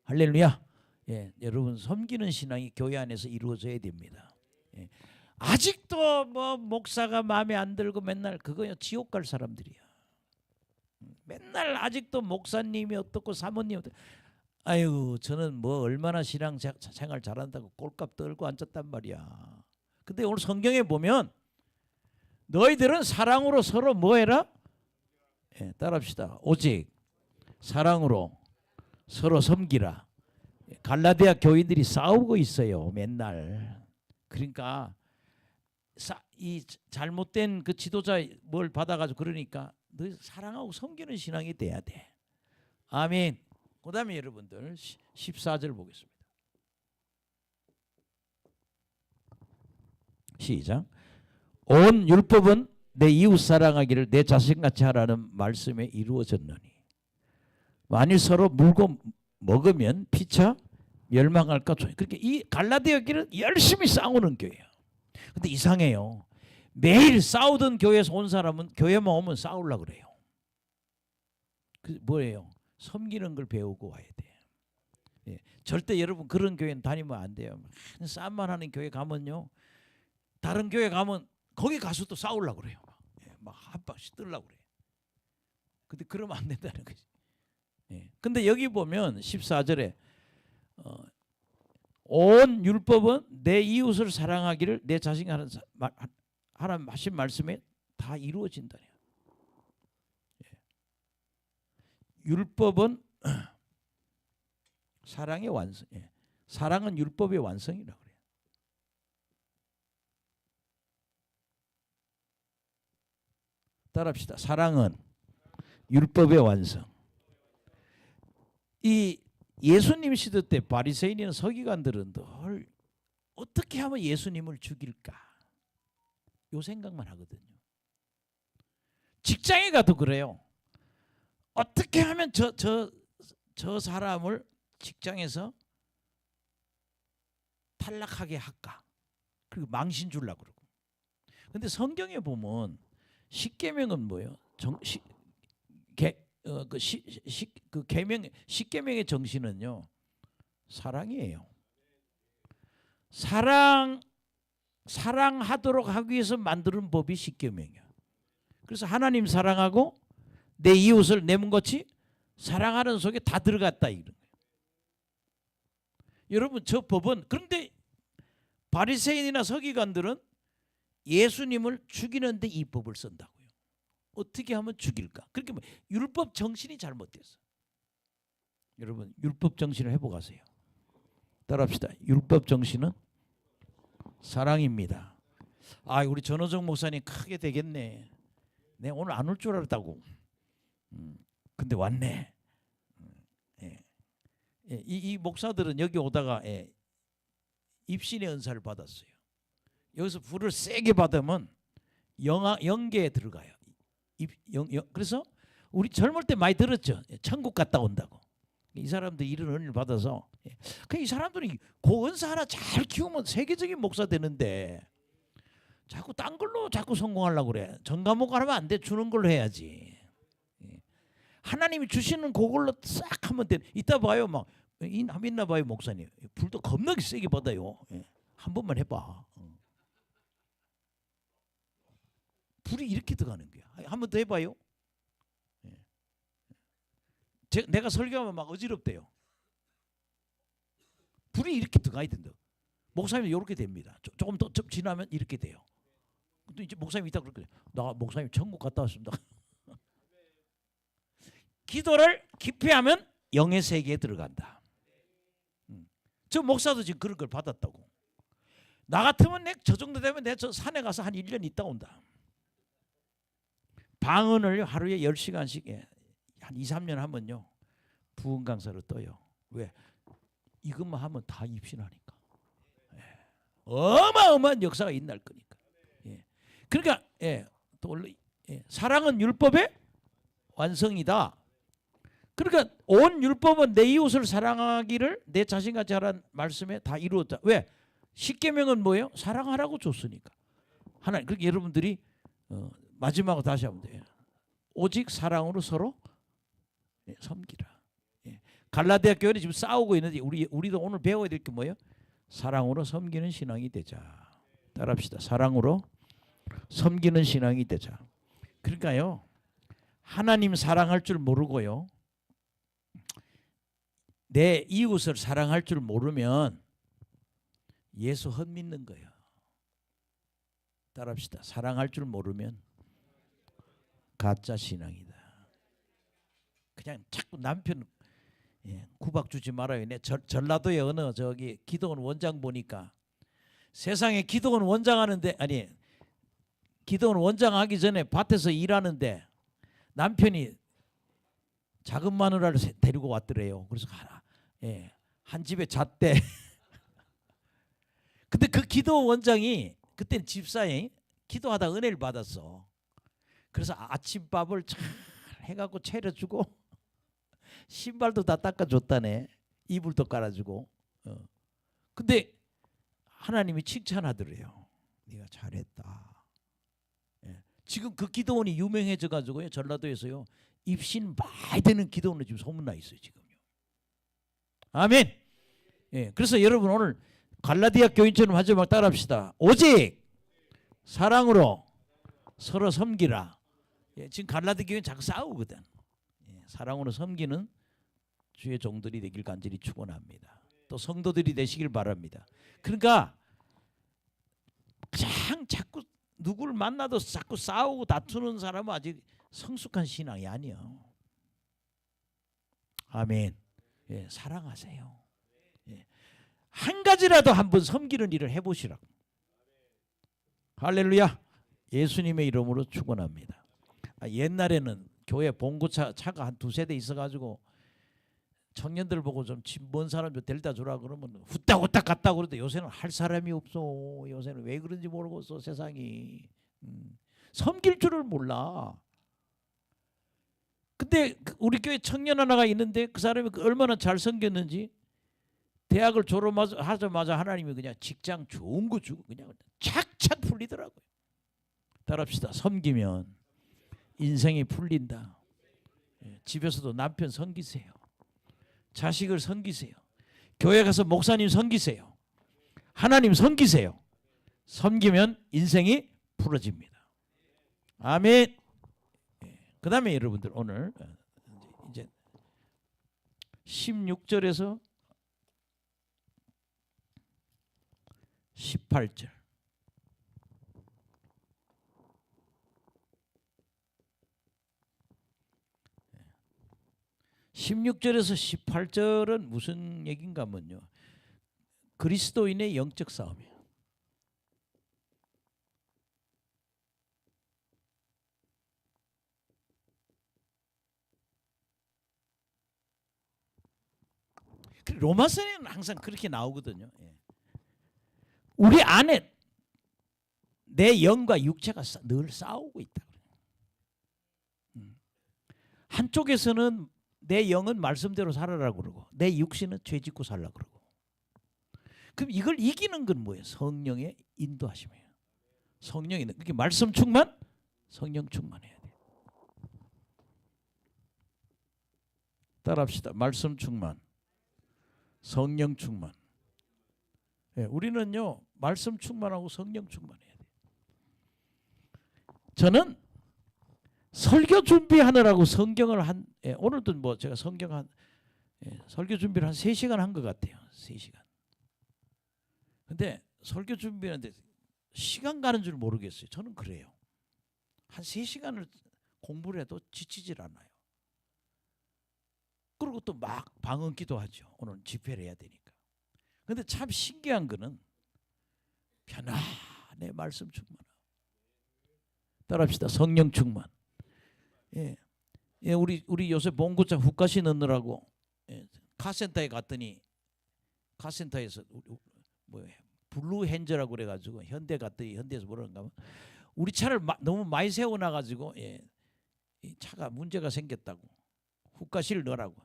할렐루야. 예, 여러분 섬기는 신앙이 교회 안에서 이루어져야 됩니다. 예, 아직도 뭐 목사가 마음에 안 들고 맨날 그거요 지옥 갈 사람들이야. 맨날 아직도 목사님이 어떻고 사모님 어떻고. 아유 저는 뭐 얼마나 신앙 생활 잘한다고 꼴값 떨고 앉았단 말이야. 근데 오늘 성경에 보면 너희들은 사랑으로 서로 뭐 해라? 예, 따라합시다. 오직 사랑으로 서로 섬기라. 갈라디아 교인들이 싸우고 있어요. 맨날. 그러니까 이 잘못된 그 지도자 뭘 받아가지고 그러니까 너 사랑하고 섬기는 신앙이 돼야 돼. 아멘. 그 다음에 여러분들 14절 보겠습니다. 시작. 온 율법은 내 이웃 사랑하기를 내 자신같이 하라는 말씀에 이루어졌느니 만일 서로 물고 먹으면 피차 멸망할까. 그렇게 이 갈라디아 교회는 열심히 싸우는 교회예요. 근데 이상해요. 매일 싸우던 교회에서 온 사람은 교회만 오면 싸우려고 그래요. 그 뭐예요? 섬기는 걸 배우고 와야 돼요. 예, 절대 여러분 그런 교회는 다니면 안 돼요. 싸움만 하는 교회 가면요. 다른 교회 가면 거기 가서 또 싸우려고 그래요. 예, 막 한 방씩 뜨려고 그래요. 근데 그러면 안 된다는 거지. 예. 근데 여기 보면 14절에 온 율법은 내 이웃을 사랑하기를 내 자신이 하나님 하신 말씀에 다 이루어진다네요. 예. 율법은 사랑의 완성. 예. 사랑은 율법의 완성이라고 그래요. 따라합시다. 사랑은 율법의 완성. 이 예수님 시대 때 바리새인이나 서기관들은 늘 어떻게 하면 예수님을 죽일까 요 생각만 하거든요. 직장에 가도 그래요. 어떻게 하면 저 사람을 직장에서 탈락하게 할까? 그리고 망신 주려고 그러고. 근데 성경에 보면 십계명은 뭐예요? 그 계명 십계명의 정신은요. 사랑이에요. 사랑하도록 하기 위해서 만드는 법이 십계명이야. 그래서 하나님 사랑하고 내 이웃을 내 몸같이 사랑하는 속에 다 들어갔다 이런 거예요. 여러분 저 법은 그런데 바리새인이나 서기관들은 예수님을 죽이는데 이 법을 쓴다고요. 어떻게 하면 죽일까? 그렇게 뭐 율법 정신이 잘못됐어. 여러분 율법 정신을 회복하세요. 따라합시다. 율법 정신은 사랑입니다. 아 우리 전호정 목사님 크게 되겠네. 내 오늘 안 올 줄 알았다고. 근데 왔네. 예. 예. 이 목사들은 여기 오다가 입신의 은사를 받았어요. 여기서 불을 세게 받으면 영계에 들어가요. 그래서 우리 젊을 때 많이 들었죠. 천국 갔다 온다고. 이 사람들이 이런 은혜를 받아서 이 사람들이 그 은사 하나 잘 키우면 세계적인 목사 되는데 자꾸 딴 걸로 자꾸 성공하려고 그래. 전과목 하면 안 돼. 주는 걸로 해야지. 하나님이 주시는 그걸로 싹 하면 돼. 이따 봐요. 막 있나 봐요 목사님. 불도 겁나게 세게 받아요. 한 번만 해봐. 불이 이렇게 들어가는 거야. 한 번 더 해봐요. 내가 설교하면 막 어지럽대요. 불이 이렇게 들어가야 된다. 목사님이 이렇게 됩니다. 조금 더 지나면 이렇게 돼요. 또 이제 목사님이 있다 그럴 거예요. 나 목사님 천국 갔다 왔습니다. 기도를 깊이 하면 영의 세계에 들어간다. 저 목사도 지금 그런 걸 받았다고. 나 같으면 저 정도 되면 내 저 산에 가서 한 1년 있다 온다. 방언을 하루에 10시간씩 한 2, 3년 하면요. 부흥 강사로 떠요. 왜? 이것만 하면 다 입신하니까. 어마어마한 역사가 일어날 거니까. 그러니까 또 사랑은 율법의 완성이다. 그러니까 온 율법은 내 이웃을 사랑하기를 내 자신같이 하라는 말씀에 다 이루었다. 왜? 십계명은 뭐예요? 사랑하라고 줬으니까. 하나님 그렇게 여러분들이 마지막으로 다시 하면 돼요. 오직 사랑으로 서로 섬기라. 갈라디아 교회는 지금 싸우고 있는데 우리도 오늘 배워야 될 게 뭐예요? 사랑으로 섬기는 신앙이 되자. 따라합시다. 사랑으로 섬기는 신앙이 되자. 그러니까요. 하나님 사랑할 줄 모르고요. 내 이웃을 사랑할 줄 모르면 예수 헛믿는 거예요. 따라합시다. 사랑할 줄 모르면 가짜 신앙이다. 그냥 자꾸 남편 구박 주지 말아요. 내 전라도의 어느 저기 기도원 원장 보니까 세상에 기도원 원장 하는데 기도원 원장 하기 전에 밭에서 일하는데 남편이 작은 마누라를 데리고 왔더래요. 그래서 한 집에 잤대. 근데 그 기도원 원장이 그때는 집사에 기도하다 은혜를 받았어. 그래서 아침밥을 잘 해갖고 차려주고 신발도 다 닦아줬다네. 이불도 깔아주고. 근데 하나님이 칭찬하더래요. 네가 잘했다. 지금 그 기도원이 유명해져가지고요. 전라도에서요. 입신 많이 되는 기도원으로 지금 소문나 있어요. 지금요. 아멘. 그래서 여러분 오늘 갈라디아 교인처럼 하지 말고 따라합시다. 오직 사랑으로 서로 섬기라. 지금 갈라디아 교회는 자꾸 싸우거든. 사랑으로 섬기는 주의 종들이 되길 간절히 축원합니다. 또 성도들이 되시길 바랍니다. 그러니까 그냥 자꾸 누구를 만나도 자꾸 싸우고 다투는 사람은 아직 성숙한 신앙이 아니에요. 아멘. 사랑하세요. 한 가지라도 한번 섬기는 일을 해보시라고. 할렐루야. 예수님의 이름으로 축원합니다. 옛날에는 교회 봉고차가 한 두세 대 있어가지고 청년들 보고 좀 먼 사람 좀 데려다 주라 그러면 후딱후딱 갔다 그러는데 요새는 할 사람이 없어. 요새는 왜 그런지 모르겠어 세상이. 섬길 줄을 몰라. 근데 우리 교회 청년 하나가 있는데 그 사람이 얼마나 잘 섬겼는지 대학을 졸업하자마자 하나님이 그냥 직장 좋은 거 주고 그냥 착착 풀리더라고요. 따라합시다. 섬기면 인생이 풀린다. 집에서도 남편 섬기세요. 자식을 섬기세요. 교회 가서 목사님 섬기세요. 하나님 섬기세요. 섬기면 인생이 풀어집니다. 아멘. 그 다음에 여러분들 오늘 이제 16절에서 18절. 16절에서 18절은 무슨 얘기인가 하면요. 그리스도인의 영적 싸움이에요. 로마서에는 항상 그렇게 나오거든요. 우리 안에 내 영과 육체가 늘 싸우고 있다. 한쪽에서는 내 영은 말씀대로 살아라고 그러고 내 육신은 죄 짓고 살라고 그러고. 그럼 이걸 이기는 건 뭐예요? 성령의 인도하심이에요. 성령이 그렇게 말씀 충만, 성령 충만해야 돼요. 따라합시다. 말씀 충만, 성령 충만. 우리는요 말씀 충만하고 성령 충만해야 돼요. 저는 설교 준비하느라고 성경을 오늘도 뭐 제가 성경 설교 준비를 한 3시간 한 것 같아요. 3시간. 근데 설교 준비하는데 시간 가는 줄 모르겠어요. 저는 그래요. 한 3시간을 공부를 해도 지치질 않아요. 그리고 또 막 방언기도 하죠. 오늘 집회를 해야 되니까. 근데 참 신기한 거는 편안해. 말씀 충만. 따라합시다. 성령 충만. 우리 요새 봉구차 훅가시 넣느라고 카센터에 갔더니 카센터에서 블루 핸즈라고 그래가지고 현대 갔더니 현대에서 뭐라는가 하면 우리 차를 너무 많이 세워놔가지고 이 차가 문제가 생겼다고 훅가시를 넣으라고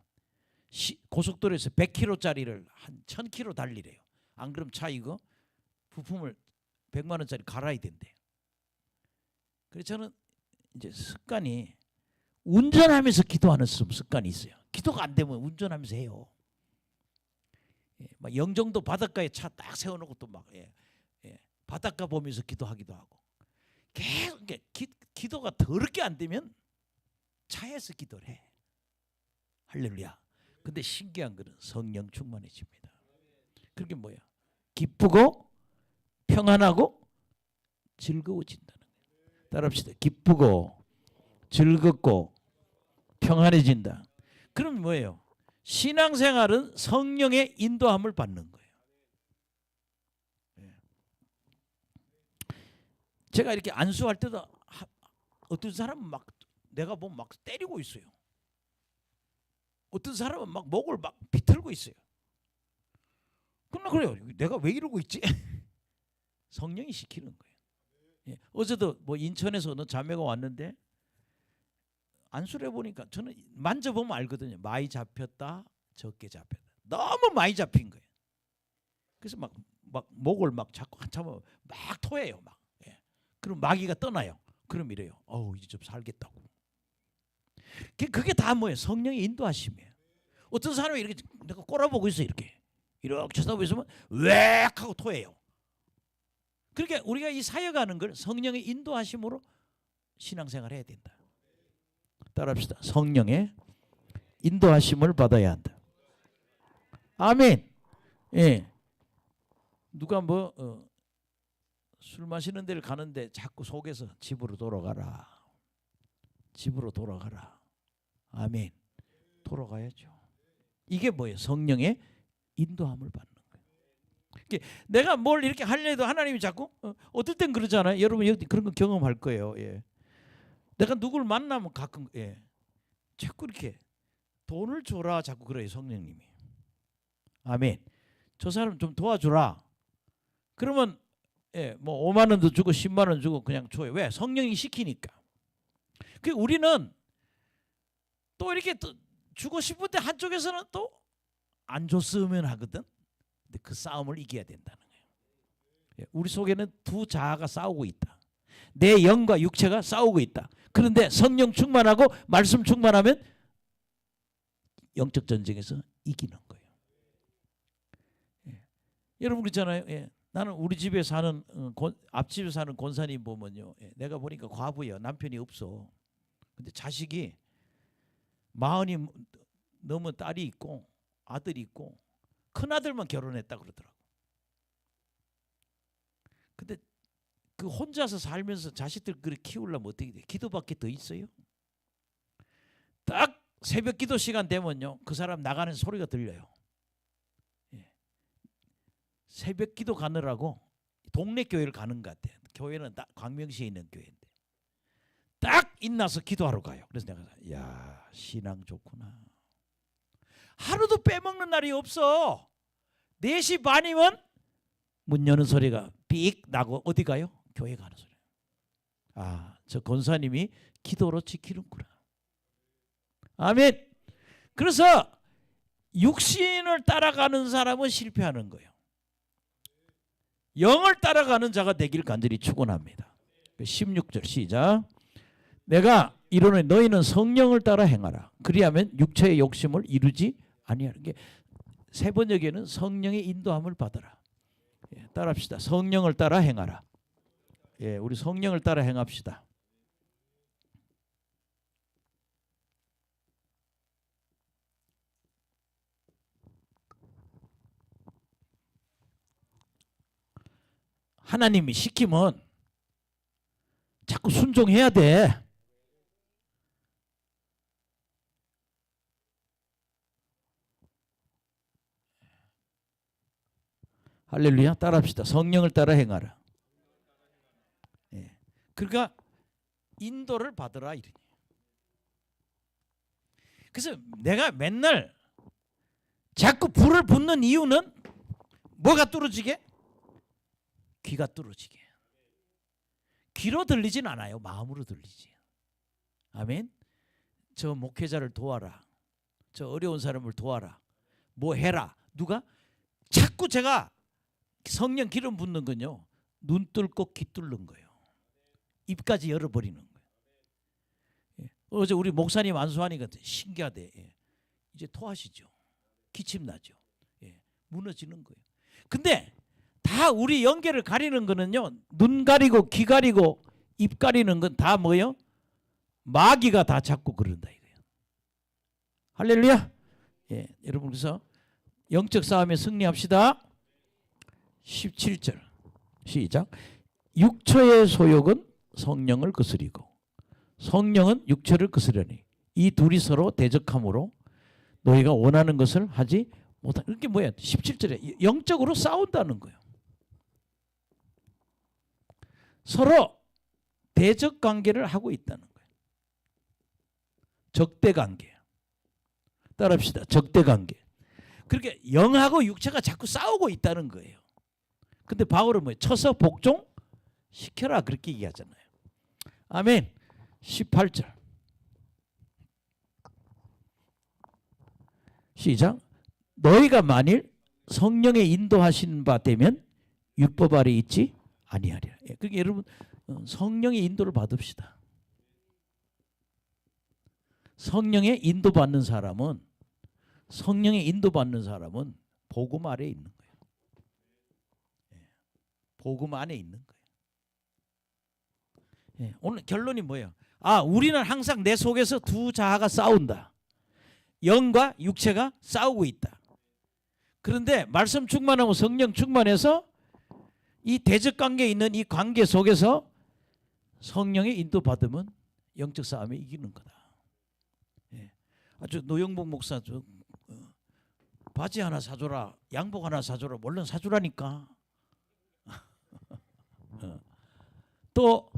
고속도로에서 100km짜리를 한 1000km 달리래요. 안 그럼 차 이거 부품을 100만 원짜리 갈아야 된대요. 그래서 저는 이제 습관이 운전하면서 기도하는 습관이 있어요. 기도가 안 되면 운전하면서 해요. 막 영종도 바닷가에 차 딱 세워놓고 또 막 바닷가 보면서 기도하기도 하고 계속 기도가 더럽게 안 되면 차에서 기도를 해. 할렐루야. 근데 신기한 거는 성령 충만해집니다. 그게 뭐야? 기쁘고 평안하고 즐거워진다는 거예요. 따라합시다. 기쁘고 즐겁고 평안해진다. 그럼 뭐예요? 신앙생활은 성령의 인도함을 받는 거예요. 제가 이렇게 안수할 때도 어떤 사람은 막 내가 보면 막 때리고 있어요. 어떤 사람은 막 목을 막 비틀고 있어요. 그래요. 내가 왜 이러고 있지? 성령이 시키는 거예요. 어제도 뭐 인천에서 어느 자매가 왔는데 안수를 해보니까 저는 만져보면 알거든요. 많이 잡혔다, 적게 잡혔다. 너무 많이 잡힌 거예요. 그래서 막 목을 막 자꾸 한참 막 토해요. 막. 그럼 마귀가 떠나요. 그럼 이래요. 이제 좀 살겠다고. 그게 다 뭐예요? 성령의 인도하심이에요. 어떤 사람이 이렇게 내가 꼬라보고 있어 이렇게 쳐다보고 있으면 웩 하고 토해요. 그러니까 우리가 이 사역하는 걸 성령의 인도하심으로 신앙생활 해야 된다. 따라합시다. 성령의 인도하심을 받아야 한다. 아멘. 누가 술 마시는 데를 가는데 자꾸 속에서 집으로 돌아가라. 집으로 돌아가라. 아멘. 돌아가야죠. 이게 뭐예요? 성령의 인도함을 받는 거예요. 내가 뭘 이렇게 하려 해도 하나님이 자꾸 어떨 땐 그러잖아요. 여러분 그런 거 경험할 거예요. 내가 누구를 만나면 가끔 자꾸 이렇게 돈을 줘라 자꾸 그래요. 성령님이. 아멘. 저 사람 좀 도와주라. 그러면 뭐 5만 원도 주고 10만 원 주고 그냥 줘요. 왜? 성령이 시키니까. 우리는 또 이렇게 또 주고 싶은데 한쪽에서는 또 안 줬으면 하거든. 근데 그 싸움을 이겨야 된다는 거예요. 우리 속에는 두 자아가 싸우고 있다. 내 영과 육체가 싸우고 있다. 그런데 성령 충만하고 말씀 충만하면 영적 전쟁에서 이기는 거예요. 여러분 그렇잖아요. 나는 우리 집에 사는 앞집에 사는 권사님 보면요. 내가 보니까 과부예요. 남편이 없어. 근데 자식이 40이 넘은 딸이 있고 아들이 있고 큰아들만 결혼했다 그러더라고. 근데 그 혼자서 살면서 자식들 그렇게 키우려면 어떻게 돼? 기도밖에 더 있어요? 딱 새벽 기도 시간 되면요. 그 사람 나가는 소리가 들려요. 새벽 기도 가느라고 동네 교회를 가는 것 같아. 교회는 딱 광명시에 있는 교회인데 딱 인나서 기도하러 가요. 그래서 내가 야 신앙 좋구나. 하루도 빼먹는 날이 없어. 4시 반이면 문 여는 소리가 삑 나고 어디 가요? 교회 가는 소리. 아, 저 권사님이 기도로 지키는구나. 아멘. 그래서 육신을 따라가는 사람은 실패하는 거예요. 영을 따라가는 자가 되길 간절히 축원합니다. 16절 시작. 내가 이르노니 너희는 성령을 따라 행하라. 그리하면 육체의 욕심을 이루지 아니하는 게 세 번역에는 성령의 인도함을 받아라. 따라합시다. 성령을 따라 행하라. 우리 성령을 따라 행합시다. 하나님이 시키면 자꾸 순종해야 돼. 할렐루야. 따라합시다. 성령을 따라 행하라. 그러니까 인도를 받으라 이러니. 그래서 내가 맨날 자꾸 불을 붙는 이유는 뭐가 뚫어지게? 귀가 뚫어지게. 귀로 들리진 않아요. 마음으로 들리지. 아멘. 저 목회자를 도와라. 저 어려운 사람을 도와라. 뭐 해라. 누가? 자꾸 제가 성령 기름 붓는 건요. 눈 뚫고 귀 뚫는 거예요. 입까지 열어버리는 거예요. 어제 우리 목사님 안수하니까 신기하대. 이제 토하시죠. 기침 나죠. 무너지는 거예요. 근데 다 우리 영계를 가리는 거는요. 눈 가리고 귀 가리고 입 가리는 건 다 뭐예요? 마귀가 다 잡고 그런다 이거예요. 할렐루야. 여러분 그래서 영적 싸움에 승리합시다. 17절 시작. 육체의 소욕은 성령을 거스리고 성령은 육체를 거스르니 이 둘이 서로 대적함으로 너희가 원하는 것을 하지 못하. 이게 뭐야? 17절에 영적으로 싸운다는 거예요. 서로 대적 관계를 하고 있다는 거예요. 적대 관계. 따라합시다. 적대 관계. 그렇게 영하고 육체가 자꾸 싸우고 있다는 거예요. 근데 바울은 뭐예요? 쳐서 복종 시켜라 그렇게 얘기하잖아요. 아멘. 18절 시작. 너희가 만일 성령의 인도하신 바 되면 율법 아래 있지 아니하리라. 그러니까 여러분 성령의 인도를 받읍시다. 성령의 인도받는 사람은 복음 아래에 있는 거예요. 복음 안에 있는 거예요. 오늘 결론이 뭐예요? 우리는 항상 내 속에서 두 자아가 싸운다. 영과 육체가 싸우고 있다. 그런데 말씀 충만하고 성령 충만해서 이 대적 관계에 있는 이 관계 속에서 성령의 인도 받으면 영적 싸움에 이기는 거다. 아주 노영복 목사 바지 하나 사줘라, 양복 하나 사줘라, 얼른 사주라니까. 또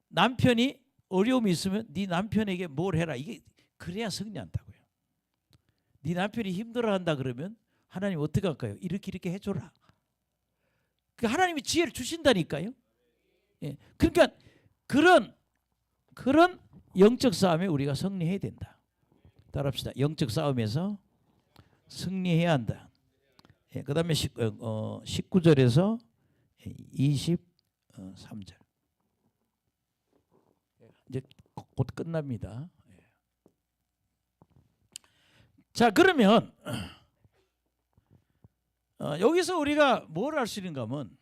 남편이 어려움이 있으면 네 남편에게 뭘 해라. 이게 그래야 승리한다고요. 네 남편이 힘들어한다 그러면 하나님 어떻게 할까요? 이렇게 해줘라. 하나님이 지혜를 주신다니까요. 그러니까 그런 영적 싸움에 우리가 승리해야 된다. 따라합시다. 영적 싸움에서 승리해야 한다. 그다음에 19절에서 23절. 이제 곧 끝납니다. 자, 그러면 여기서 우리가 뭘 할 수 있는가 하면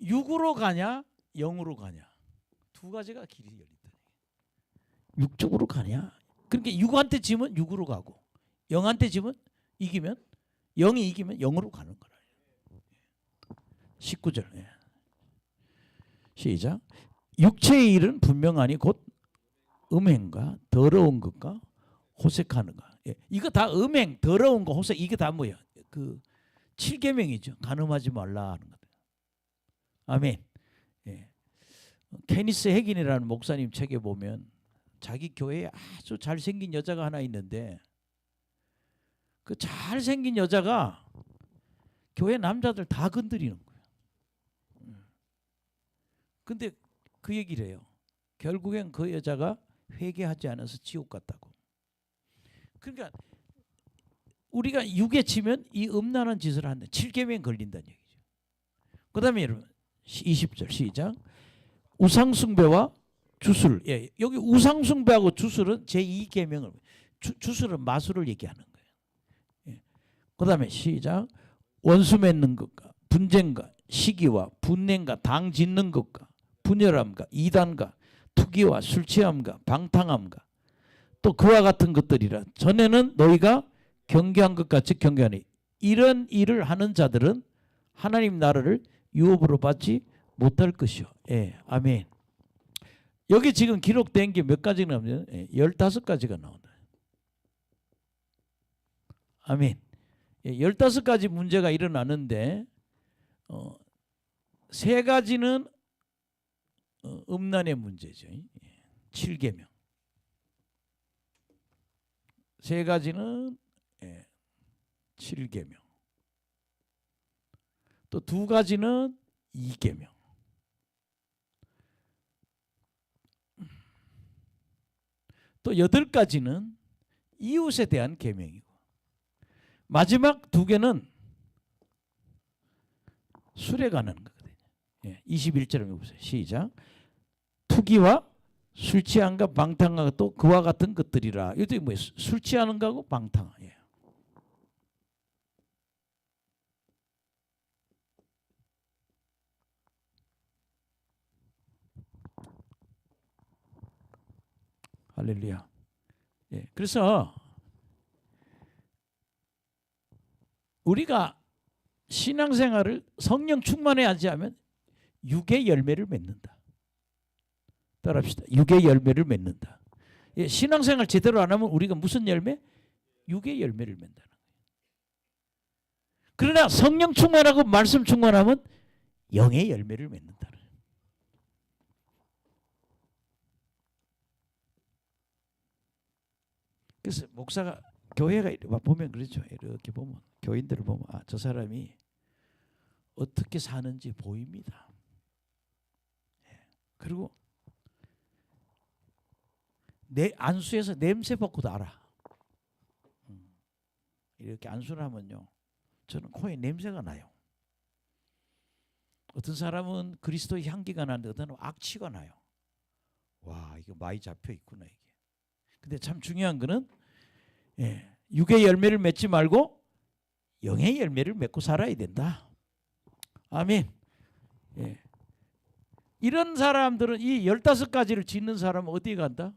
육으로 가냐 영으로 가냐 두 가지가 길이 열린다. 육쪽으로 가냐, 그러니까 육한테 지면 육으로 가고 영한테 지면 이기면 영이 이기면 영으로 가는 거라. 19절. 시작. 육체의 일은 분명하니 곧 음행과 더러운 것과 호색하는 것. 이거 다 음행, 더러운 거, 호색, 이게 다 뭐야? 그 7계명이죠. 간음하지 말라 하는 것. 아멘. 케니스 핵인이라는 목사님 책에 보면 자기 교회에 아주 잘생긴 여자가 하나 있는데 그 잘생긴 여자가 교회 남자들 다 건드리는 거예요. 근데 그 얘기를 해요. 결국엔 그 여자가 회개하지 않아서 지옥 갔다고. 그러니까 우리가 육에 치면 이 음란한 짓을 한다. 7계명 걸린다는 얘기죠. 그 다음에 여러분 20절 시작. 우상숭배와 주술. 여기 우상숭배하고 주술은 제2계명을 주술은 마술을 얘기하는 거예요. 그 다음에 시작. 원수 맺는 것과 분쟁과 시기와 분냄과 당 짓는 것과 분열함과 이단과 투기와 술 취함과 방탕함과 또 그와 같은 것들이라. 전에는 너희가 경계한 것 같이 경계하니 이런 일을 하는 자들은 하나님 나라를 유업으로 받지 못할 것이요. 아멘. 여기 지금 기록된 게 몇 가지가 나오면 15가지가 나온다. 아멘. 15가지 문제가 일어나는데 3가지는 음란의 문제죠. 7계명. 3가지는 7계명. 또 2가지는 2계명. 또 8가지는 이웃에 대한 계명이고 마지막 2개는 술에 관한 거거든요. 21절에 보세요. 시작. 투기와 술 취함과 방탕과 또 그와 같은 것들이라. 이것도 뭐예요? 술 취하는 거하고 방탕. 할렐루야. 그래서 우리가 신앙생활을 성령 충만해야지 하면 육의 열매를 맺는다. 따라합시다. 육의 열매를 맺는다. 신앙생활 제대로 안 하면 우리가 무슨 열매? 육의 열매를 맺는다는 거예요. 그러나 성령 충만하고 말씀 충만하면 영의 열매를 맺는다는 거예요. 그래서 목사가 교회가 보면 그렇죠. 이렇게 보면 교인들을 보면 저 사람이 어떻게 사는지 보입니다. 그리고 내 안수에서 냄새 맡고도 알아. 이렇게 안수를 하면요, 저는 코에 냄새가 나요. 어떤 사람은 그리스도의 향기가 나는데 어떤 사람은 악취가 나요. 와, 이거 많이 잡혀 있구나 이게. 근데 참 중요한 거는 육의 열매를 맺지 말고 영의 열매를 맺고 살아야 된다. 아멘. 이런 사람들은 이 15가지를 짓는 사람은 어디 간다?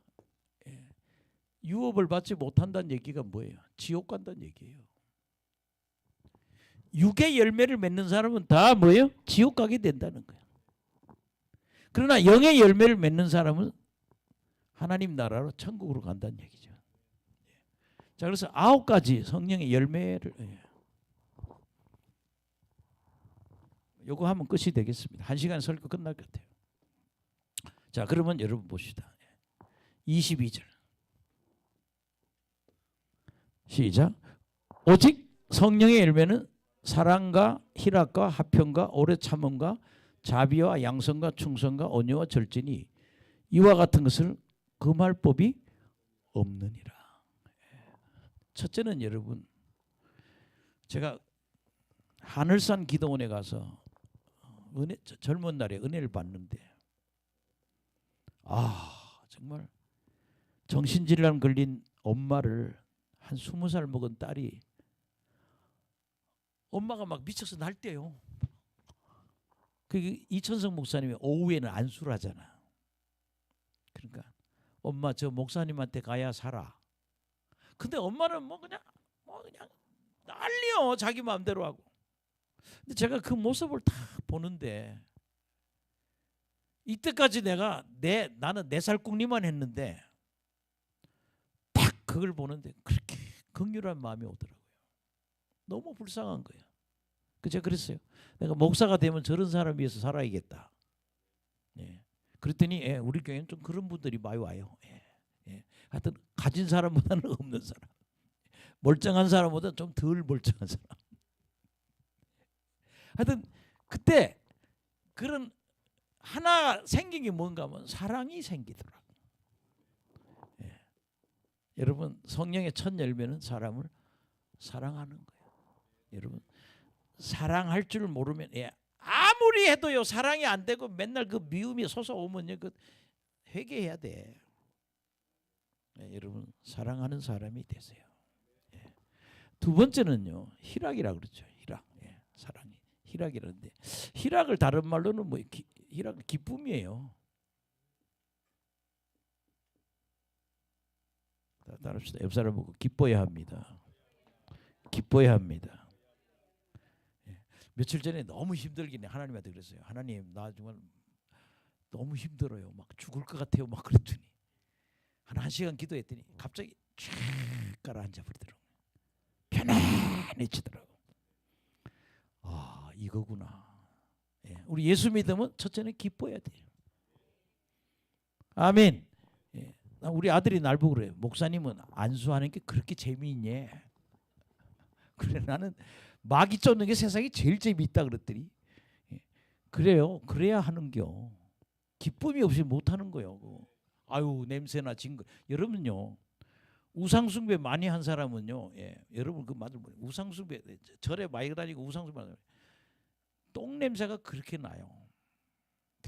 유업을 받지 못한다는 얘기가 뭐예요? 지옥 간다는 얘기예요. 육의 열매를 맺는 사람은 다 뭐예요? 지옥 가게 된다는 거예요. 그러나 영의 열매를 맺는 사람은 하나님 나라로 천국으로 간다는 얘기죠. 자, 그래서 9가지 성령의 열매를 요거 하면 끝이 되겠습니다. 1시간 설교 끝날 것 같아요. 자, 그러면 여러분 봅시다. 22절 시작. 오직 성령의 열매는 사랑과 희락과 화평과 오래 참음과 자비와 양선과 충성과 온유와 절제니 이와 같은 것을 금할 법이 없느니라. 첫째는 여러분, 제가 하늘산 기도원에 가서 젊은 날에 은혜를 받는데 정말 정신질환 걸린 엄마를 한 20살 먹은 딸이 엄마가 막 미쳐서 날때요. 그 이천성 목사님이 오후에는 안수를 하잖아. 그러니까 엄마 저 목사님한테 가야 살아. 근데 엄마는 뭐 그냥 난리요. 자기 마음대로 하고. 근데 제가 그 모습을 다 보는데 이때까지 나는 내 살궁리만 했는데 딱 그걸 보는데 그렇게 긍휼한 마음이 오더라고요. 너무 불쌍한 거예요. 제가 그랬어요. 내가 목사가 되면 저런 사람 위해서 살아야겠다. 예. 그랬더니 우리 교회는 좀 그런 분들이 많이 와요. 하여튼 가진 사람보다는 없는 사람, 멀쩡한 사람보다 좀 덜 멀쩡한 사람. 하여튼 그때 그런 하나 생긴 게 뭔가 하면 사랑이 생기더라고. 여러분 성령의 첫 열매는 사람을 사랑하는 거예요. 여러분 사랑할 줄 모르면 아무리 해도요 사랑이 안 되고 맨날 그 미움이 솟아오면요 그 회개해야 돼. 여러분 사랑하는 사람이 되세요. 두 번째는요 희락이라 그러죠. 희락. 사랑이 희락이라는데 희락을 다른 말로는 뭐 희락은 기쁨이에요. 따라합시다. 옆 사람 보고 기뻐야 합니다. 기뻐야 합니다. 며칠 전에 너무 힘들긴 해. 하나님한테 그랬어요. 하나님 나 정말 너무 힘들어요. 막 죽을 것 같아요. 막 그랬더니 한 1시간 기도했더니 갑자기 쫙 가라앉아 버리더라고요. 편안해지더라고. 이거구나. 우리 예수 믿으면 첫째는 기뻐야 돼요. 아멘. 우리 아들이 날 보고 그래요. 목사님은 안수하는 게 그렇게 재미있니? 그래 나는 마귀 쫓는 게 세상에 제일 재미있다 그랬더니 그래요. 그래야 하는겨. 기쁨이 없이 못하는 거요. 아유 냄새나 징거. 여러분요 우상숭배 많이 한 사람은요 여러분 그 말을 우상숭배 절에 많이 다니고 우상숭배 하는 똥 냄새가 그렇게 나요.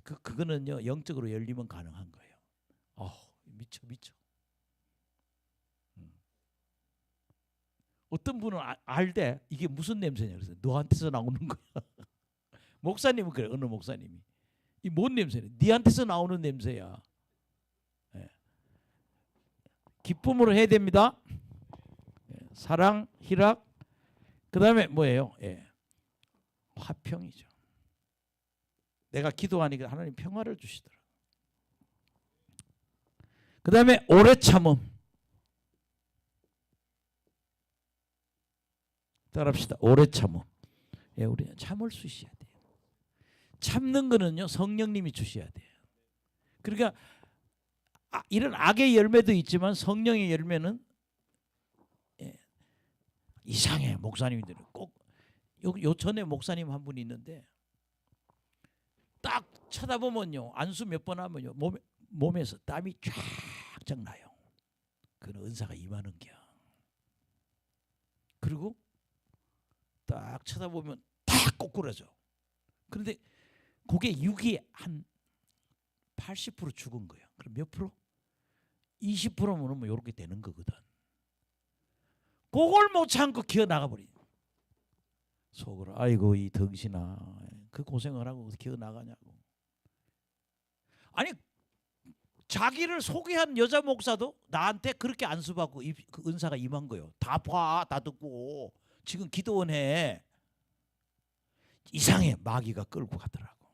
그거는요 영적으로 열리면 가능한 거예요. 미쳐. 어떤 분은 알대 이게 무슨 냄새냐 그래서 너한테서 나오는 거야. 목사님은 그래. 어느 목사님이 이 뭔 냄새냐? 네한테서 나오는 냄새야. 기쁨으로 해야 됩니다. 사랑, 희락. 그 다음에 뭐예요? 화평이죠. 내가 기도하니까 하나님 평화를 주시더라. 그 다음에 오래 참음. 따라합시다. 오래 참음. 우리 참을 수 있어야 돼요. 참는 거는요 성령님이 주셔야 돼요. 그러니까 이런 악의 열매도 있지만 성령의 열매는 이상해. 목사님들은 꼭 요 전에 목사님 한 분이 있는데 딱 쳐다보면요 안수 몇 번 하면요 몸에서 땀이 쫙쫙 나요. 그는 은사가 임하는 겨. 그리고 딱 쳐다보면 딱 꼬꾸라져. 그런데 그게 육이 한 80% 죽은 거예요. 그럼 몇 프로? 20%면 뭐 이렇게 되는 거거든. 그걸 못 참고 기어 나가버린. 속으로 아이고 이 덩신아 그 고생을 하고 기어 나가냐고. 아니 자기를 소개한 여자 목사도 나한테 그렇게 안수받고 그 은사가 임한 거예요. 다 봐, 다 듣고 지금 기도원 해. 이상해. 마귀가 끌고 가더라고.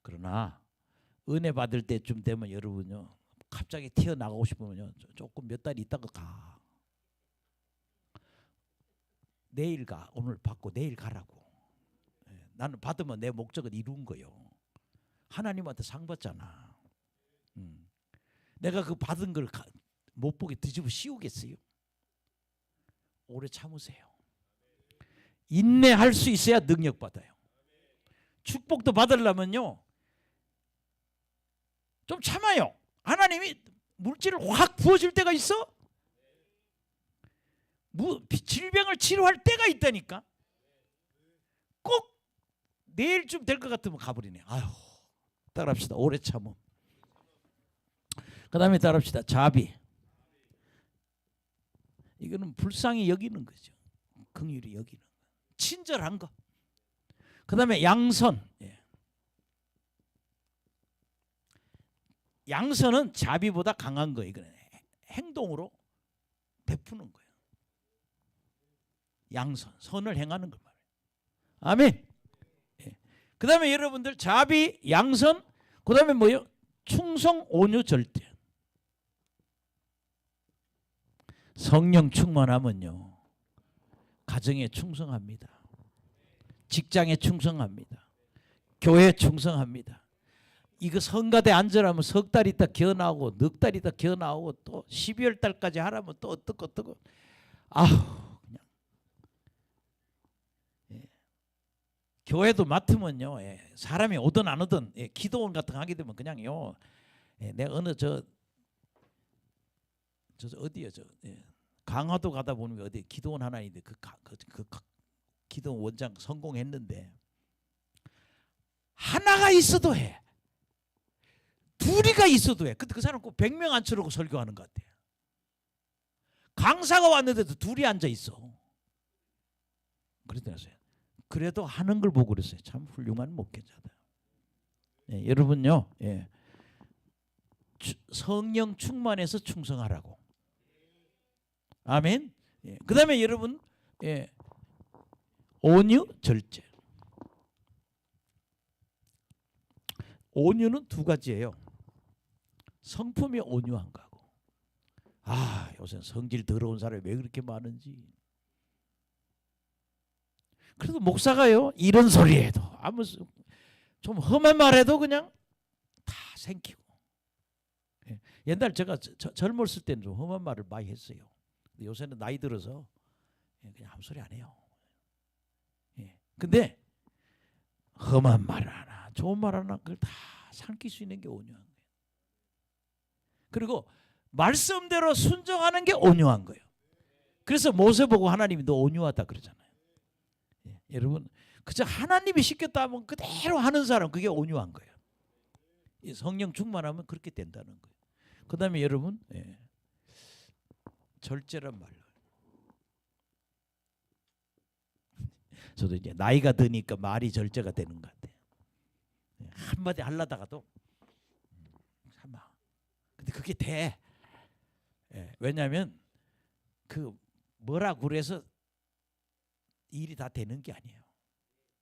그러나 은혜 받을 때쯤 되면 여러분요 갑자기 튀어나가고 싶으면요 조금 몇 달 있다가 가. 내일 가. 오늘 받고 내일 가라고. 나는 받으면 내 목적은 이룬 거요. 하나님한테 상 받잖아. 내가 그 받은 걸 못 보게 뒤집어 씌우겠어요? 오래 참으세요. 인내할 수 있어야 능력 받아요. 축복도 받으려면요 좀 참아요. 하나님이 물질을 확 부어줄 때가 있어. 질병을 치료할 때가 있다니까. 꼭 내일쯤 될 것 같으면 가버리네. 아유, 따라합시다. 오래 참음. 그 다음에 따라합시다. 자비. 이거는 불쌍히 여기는 거죠. 긍휼히 여기는 거. 친절한 거. 그 다음에 양선. 예. 양선은 자비보다 강한 거예요. 이거는 행동으로 베푸는 거예요. 양선, 선을 행하는 거 말이에요. 아멘. 예. 그 다음에 여러분들 자비, 양선, 그 다음에 뭐요? 충성, 온유, 절대. 성령 충만하면요, 가정에 충성합니다. 직장에 충성합니다. 교회에 충성합니다. 이거 성가대 앉으라면 석 달 있다 기어 나오고 넉 달 있다 기어 나오고 또 12월 달까지 하라면 또 어떻고 아우 그냥. 예. 교회도 맡으면요, 예. 사람이 오든 안 오든, 예. 기도원 같은 거 하게 되면 그냥요, 예. 내가 어느 저 어디요 예. 강화도 가다 보면 어디 기도원 하나 있는데 그 기도원 원장 성공했는데 하나가 있어도 해. 둘이가 있어도 해. 근데 그 사람 꼭 100명 앉혀놓고 설교하는 것 같아. 강사가 왔는데도 둘이 앉아 있어. 그랬더니 그래도 하는 걸 보고 그랬어요. 참 훌륭한 목회자다. 예, 여러분요, 예. 성령 충만해서 충성하라고. 아멘. 예. 그 다음에 여러분, 예. 온유, 절제. 온유는 두 가지예요. 성품이 온유한 거고. 아, 요새 성질 더러운 사람이 왜 그렇게 많은지. 그래도 목사가요, 이런 소리 해도 아무 좀 험한 말 해도 그냥 다 생기고. 예. 옛날 제가 젊었을 때는 좀 험한 말을 많이 했어요. 근데 요새는 나이 들어서 그냥 아무 소리 안 해요. 예. 근데 험한 말 하나, 좋은 말 하나, 그걸 다 삼킬 수 있는 게 온유한 거예요. 그리고 말씀대로 순종하는 게 온유한 거예요. 그래서 모세 보고 하나님이 너 온유하다 그러잖아요. 예. 여러분, 그저 하나님이 시켰다 하면 그대로 하는 사람, 그게 온유한 거예요. 성령 충만하면 그렇게 된다는 거예요. 그 다음에 여러분, 예. 절제란 말로. 저도 이제 나이가 드니까 말이 절제가 되는 것 같아요. 한마디 하려다가도 참아. 근데 그게 돼. 예, 왜냐하면 그 뭐라 그래서 일이 다 되는 게 아니에요.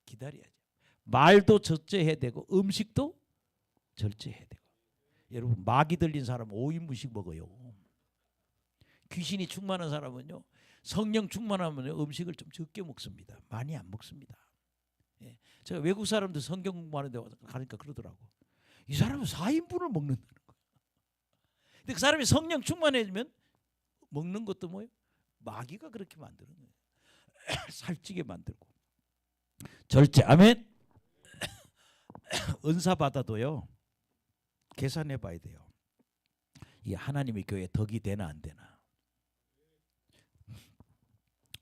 기다려야죠. 말도 절제해야 되고 음식도 절제해야 되고. 여러분, 마귀 들린 사람은 5인분씩 먹어요. 귀신이 충만한 사람은요, 성령 충만하면 음식을 좀 적게 먹습니다. 많이 안 먹습니다. 예. 제가 외국 사람들 성경 공부하는 데 가니까 그러더라고. 이 사람은 4인분을 먹는다는 거예요. 근데 그 사람이 성령 충만해지면 먹는 것도 뭐예요? 마귀가 그렇게 만드는 거예요. 살찌게 만들고. 절제. 아멘. 은사 받아도요, 계산해 봐야 돼요. 이게 하나님의 교회에 덕이 되나 안 되나.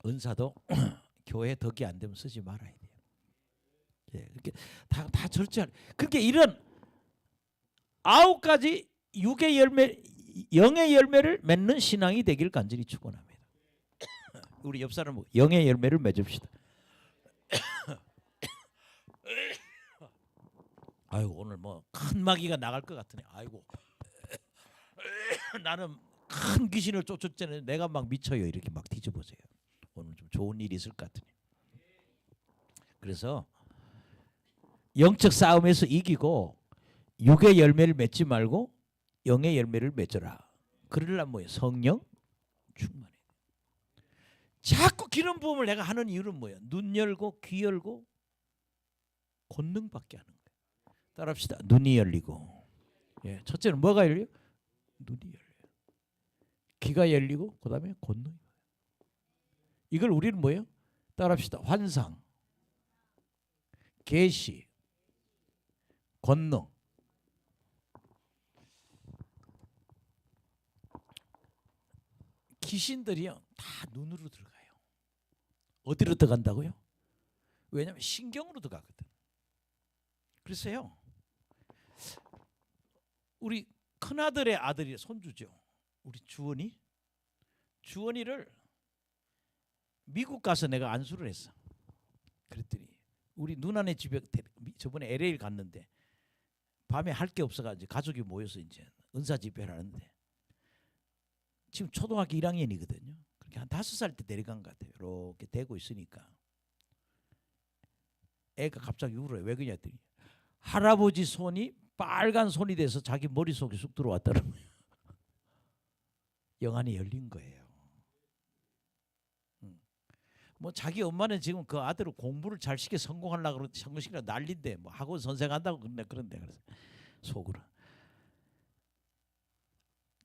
은사도 교회 덕이 안 되면 쓰지 말아야 돼요. 예, 이렇게 다 절제할. 그렇게 이런 9가지 육의 열매, 영의 열매를 맺는 신앙이 되길 간절히 축원합니다. 우리 옆 사람 영의 열매를 맺읍시다. 아이고, 오늘 뭐 큰 마귀가 나갈 것 같으네. 아이고, 나는 큰 귀신을 쫓았잖아요. 내가 막 미쳐요. 이렇게 막 뒤져보세요. 오늘 좀 좋은 일이 있을 것 같으니. 그래서 영적 싸움에서 이기고 육의 열매를 맺지 말고 영의 열매를 맺어라. 그러려면 뭐예요? 성령 충만해. 자꾸 기름 부음을 내가 하는 이유는 뭐예요? 눈 열고 귀 열고 권능 받게 하는 거예요. 따라합시다. 눈이 열리고. 예, 첫째는 뭐가 열려요? 눈이 열려요. 귀가 열리고 그 다음에 권능이. 이걸 우리는 뭐예요? 따라합시다. 환상, 계시, 권능. 귀신들이요, 다 눈으로 들어가요. 어디로 들어간다고요? 왜냐하면 신경으로 들어가거든. 그래서요, 우리 큰아들의 아들이 손주죠. 우리 주원이를 미국 가서 내가 안수를 했어. 그랬더니 우리 누나네 집에 저번에 LA를 갔는데 밤에 할 게 없어가지고 가족이 모여서 이제 은사 집회를 하는데 지금 초등학교 1학년이거든요. 그렇게 한 5살 때 내려간 것 같아요. 이렇게 대고 있으니까 애가 갑자기 울어요. 왜 그러냐더니 할아버지 손이 빨간 손이 돼서 자기 머릿속에 쑥 들어왔다는 거예요. 영안이 열린 거예요. 뭐 자기 엄마는 지금 그 아들을 공부를 잘 시켜 성공하려고 성공시키려 난리인데 뭐 학원 선생한다고 그런데 그래서 속으로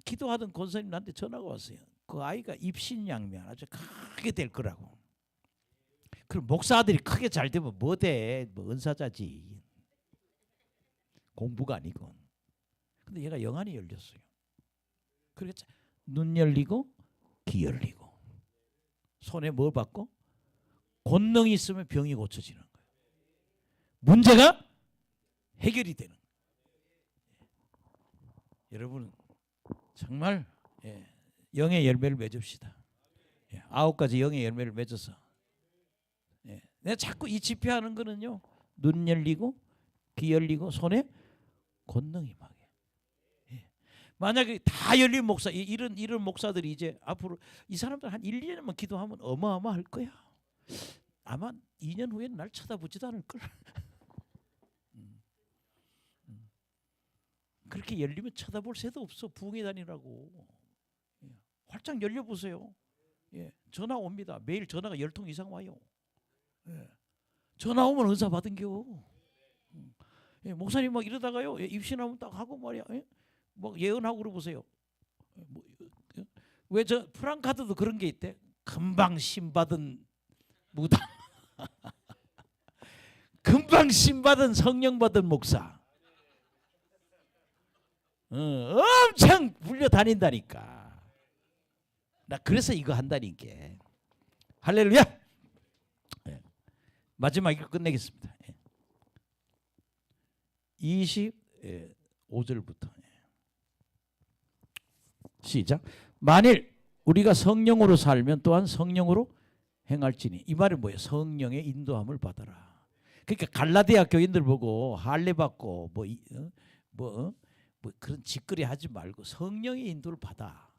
기도하던 권사님 나한테 전화가 왔어요. 그 아이가 입신양면 아주 크게 될 거라고. 그럼 목사들이 크게 잘 되면 뭐 돼? 뭐 은사자지. 공부가 아니고. 근데 얘가 영안이 열렸어요. 그래서 눈 열리고 귀 열리고 손에 뭐 받고 권능이 있으면 병이 고쳐지는 거예요. 문제가 해결이 되는 거예요. 여러분 정말 영의 열매를 맺읍시다. 9가지 영의 열매를 맺어서 내가 자꾸 이 집회하는 거는요. 눈 열리고 귀 열리고 손에 권능이 임하게. 만약에 다 열린 목사 이런 목사들이 이제 앞으로 이 사람들 한 1, 2년만 기도하면 어마어마할 거야. 아마 2년 후에는 날 쳐다보지도 않을 걸. 그렇게 열리면 쳐다볼 새도 없어. 부흥회 다니라고. 활짝 열려보세요. 전화 옵니다. 매일 전화가 10통 이상 와요. 전화 오면 은사 받은겨. 목사님 막 이러다가요. 입신하면 딱 하고 말이야. 뭐 예언하고 그러보세요. 왜 저 프랑카드도 그런 게 있대. 금방 신받은 무당. 금방 신받은 성령 받은 목사. 엄청 불려 다닌다니까. 나 그래서 이거 한다니까. 할렐루야. 마지막 이거 끝내겠습니다. 25절부터 시작. 만일 우리가 성령으로 살면 또한 성령으로 행할지니. 이 말은 뭐예요? 성령의 인도함을 받아라. 그러니까 갈라디아 교인들 보고 할례 받고 뭐 그런 짓거리 하지 말고 성령의 인도를 받아.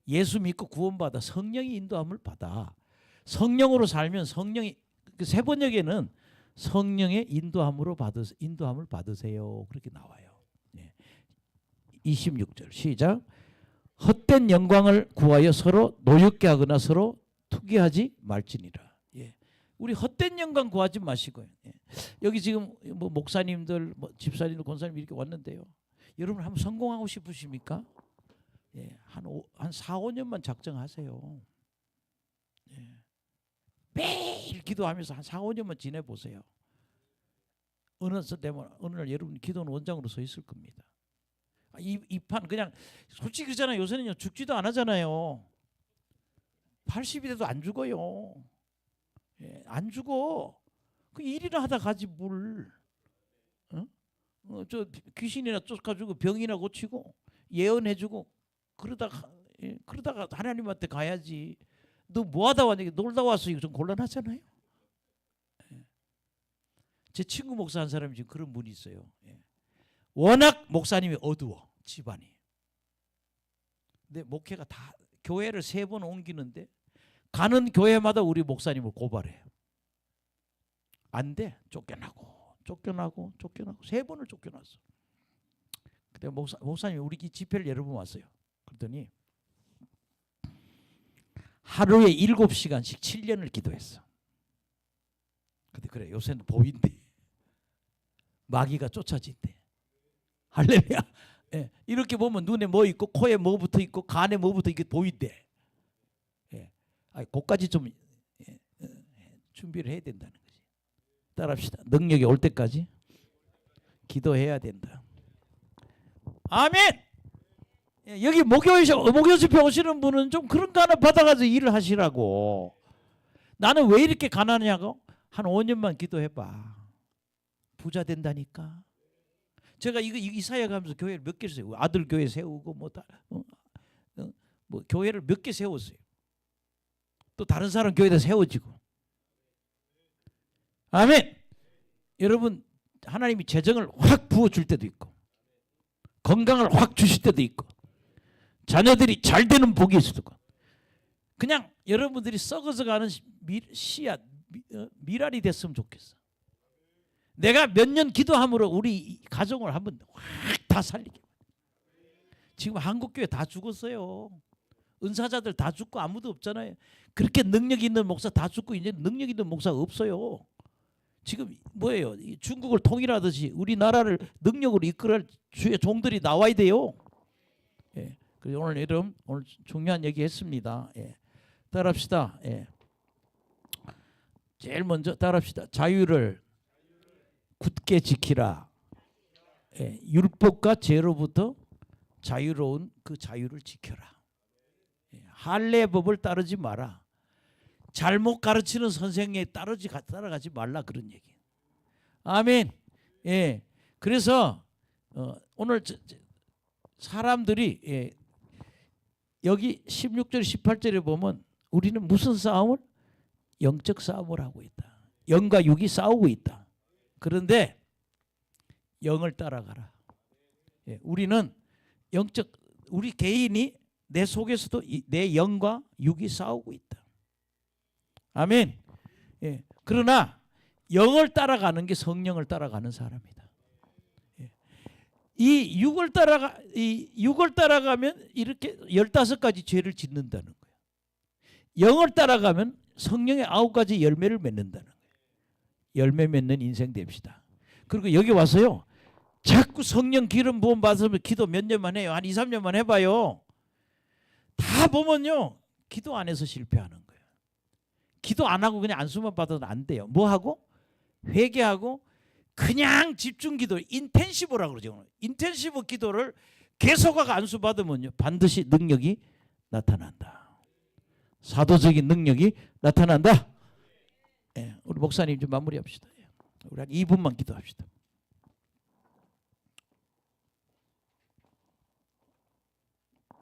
예수 믿고 구원받아. 성령의 인도함을 받아. 성령으로 살면 성령이 세 번역에는 성령의 인도함을 받으세요. 그렇게 나와요. 26절 시작. 헛된 영광을 구하여 서로 노엽게 하거나 서로 투기하지 말지니라. 우리 헛된 영광 구하지 마시고요. 여기 지금 뭐 목사님들, 뭐 집사님들, 권사님 이렇게 왔는데요. 여러분 한번 성공하고 싶으십니까? 한 4, 5년만 작정하세요. 매일 기도하면서 한 4, 5년만 지내보세요. 어느 날 여러분 기도는 원장으로 서 있을 겁니다. 이 판 그냥 솔직히 그러잖아요. 요새는요 죽지도 안 하잖아요. 80이 돼도 안 죽어요. 안 죽어. 그 일이나 하다 가지 뭘. 저 귀신이나 쫓아주고 병이나 고치고 예언해주고 그러다가 하나님한테 가야지. 너 뭐하다 왔냐? 놀다 왔어. 이거 좀 곤란하잖아요. 제 친구 목사 한 사람이 지금 그런 분이 있어요. 워낙 목사님이 어두워 집안이. 근데 목회가 다 교회를 3번 옮기는데 가는 교회마다 우리 목사님을 고발해요. 안 돼. 쫓겨나고 3번을 쫓겨났어. 그때 목사님이 우리 집회를 여러 번 왔어요. 그랬더니 하루에 7시간씩 7년을 기도했어. 근데 그래 요새는 보인대. 마귀가 쫓아진대. 할렐루야. 이렇게 보면 눈에 뭐 있고 코에 뭐 붙어 있고 간에 뭐 붙어 있고 보인대. 그까지 좀 준비를 해야 된다는 거지. 따라합시다. 능력이 올 때까지 기도해야 된다. 아멘. 여기 목요 집회 오시는 분은 좀 그런 거 하나 받아가지고 일을 하시라고. 나는 왜 이렇게 가난하냐고? 한 5년만 기도해봐. 부자 된다니까. 제가 이 사역 하면서 교회를 몇 개 세우고 아들 교회 세우고 뭐 교회를 몇 개 세웠어요. 또 다른 사람 교회도 세워지고. 아멘. 여러분 하나님이 재정을 확 부어줄 때도 있고 건강을 확 주실 때도 있고 자녀들이 잘 되는 복이 있을 수도 있고 그냥 여러분들이 썩어서 가는 씨앗 미랄이 됐으면 좋겠어. 내가 몇 년 기도함으로 우리 가정을 한번 확 다 살리게. 지금 한국교회 다 죽었어요. 은사자들 다 죽고 아무도 없잖아요. 그렇게 능력 있는 목사 다 죽고 이제 능력 있는 목사가 없어요. 지금 뭐예요? 중국을 통일하듯이 우리나라를 능력으로 이끌어갈 주의 종들이 나와야 돼요. 예. 그래서 오늘 중요한 얘기 했습니다. 예. 따라합시다. 예. 제일 먼저 따라합시다. 자유를 굳게 지키라. 예. 율법과 죄로부터 자유로운 그 자유를 지켜라. 예. 할례법을 따르지 마라. 잘못 가르치는 선생에 따라가지 말라 그런 얘기. 아멘. 예. 그래서 오늘 사람들이 여기 16절 18절에 보면 우리는 무슨 싸움을? 영적 싸움을 하고 있다. 영과 육이 싸우고 있다. 그런데 영을 따라가라. 예. 우리는 우리 개인이 내 속에서도 내 영과 육이 싸우고 있다. 아멘. 예. 그러나 영을 따라가는 게 성령을 따라가는 사람이다. 예. 이 육을 따라가면 이렇게 15가지 죄를 짓는다는 거예요. 영을 따라가면 성령의 9가지 열매를 맺는다는 거예요. 열매 맺는 인생 됩시다. 그리고 여기 와서요. 자꾸 성령 기름 부음 받으면 기도 몇 년만 해요. 한 2, 3년만 해봐요. 다 보면요. 기도 안 해서 실패하는 거예요. 기도 안 하고 그냥 안수만 받아도 안 돼요. 뭐 하고? 회개하고 그냥 집중 기도, 인텐시브라고 그러죠. 인텐시브 기도를 계속하고 안수 받으면요. 반드시 능력이 나타난다. 사도적인 능력이 나타난다. 예, 우리 목사님 좀 마무리합시다. 우리 한 2분만 기도합시다.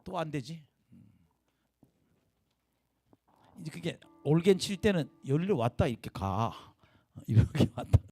또 안 되지? 이제 그게 올겐 칠 때는 열려 왔다 이렇게 가. 이렇게 왔다.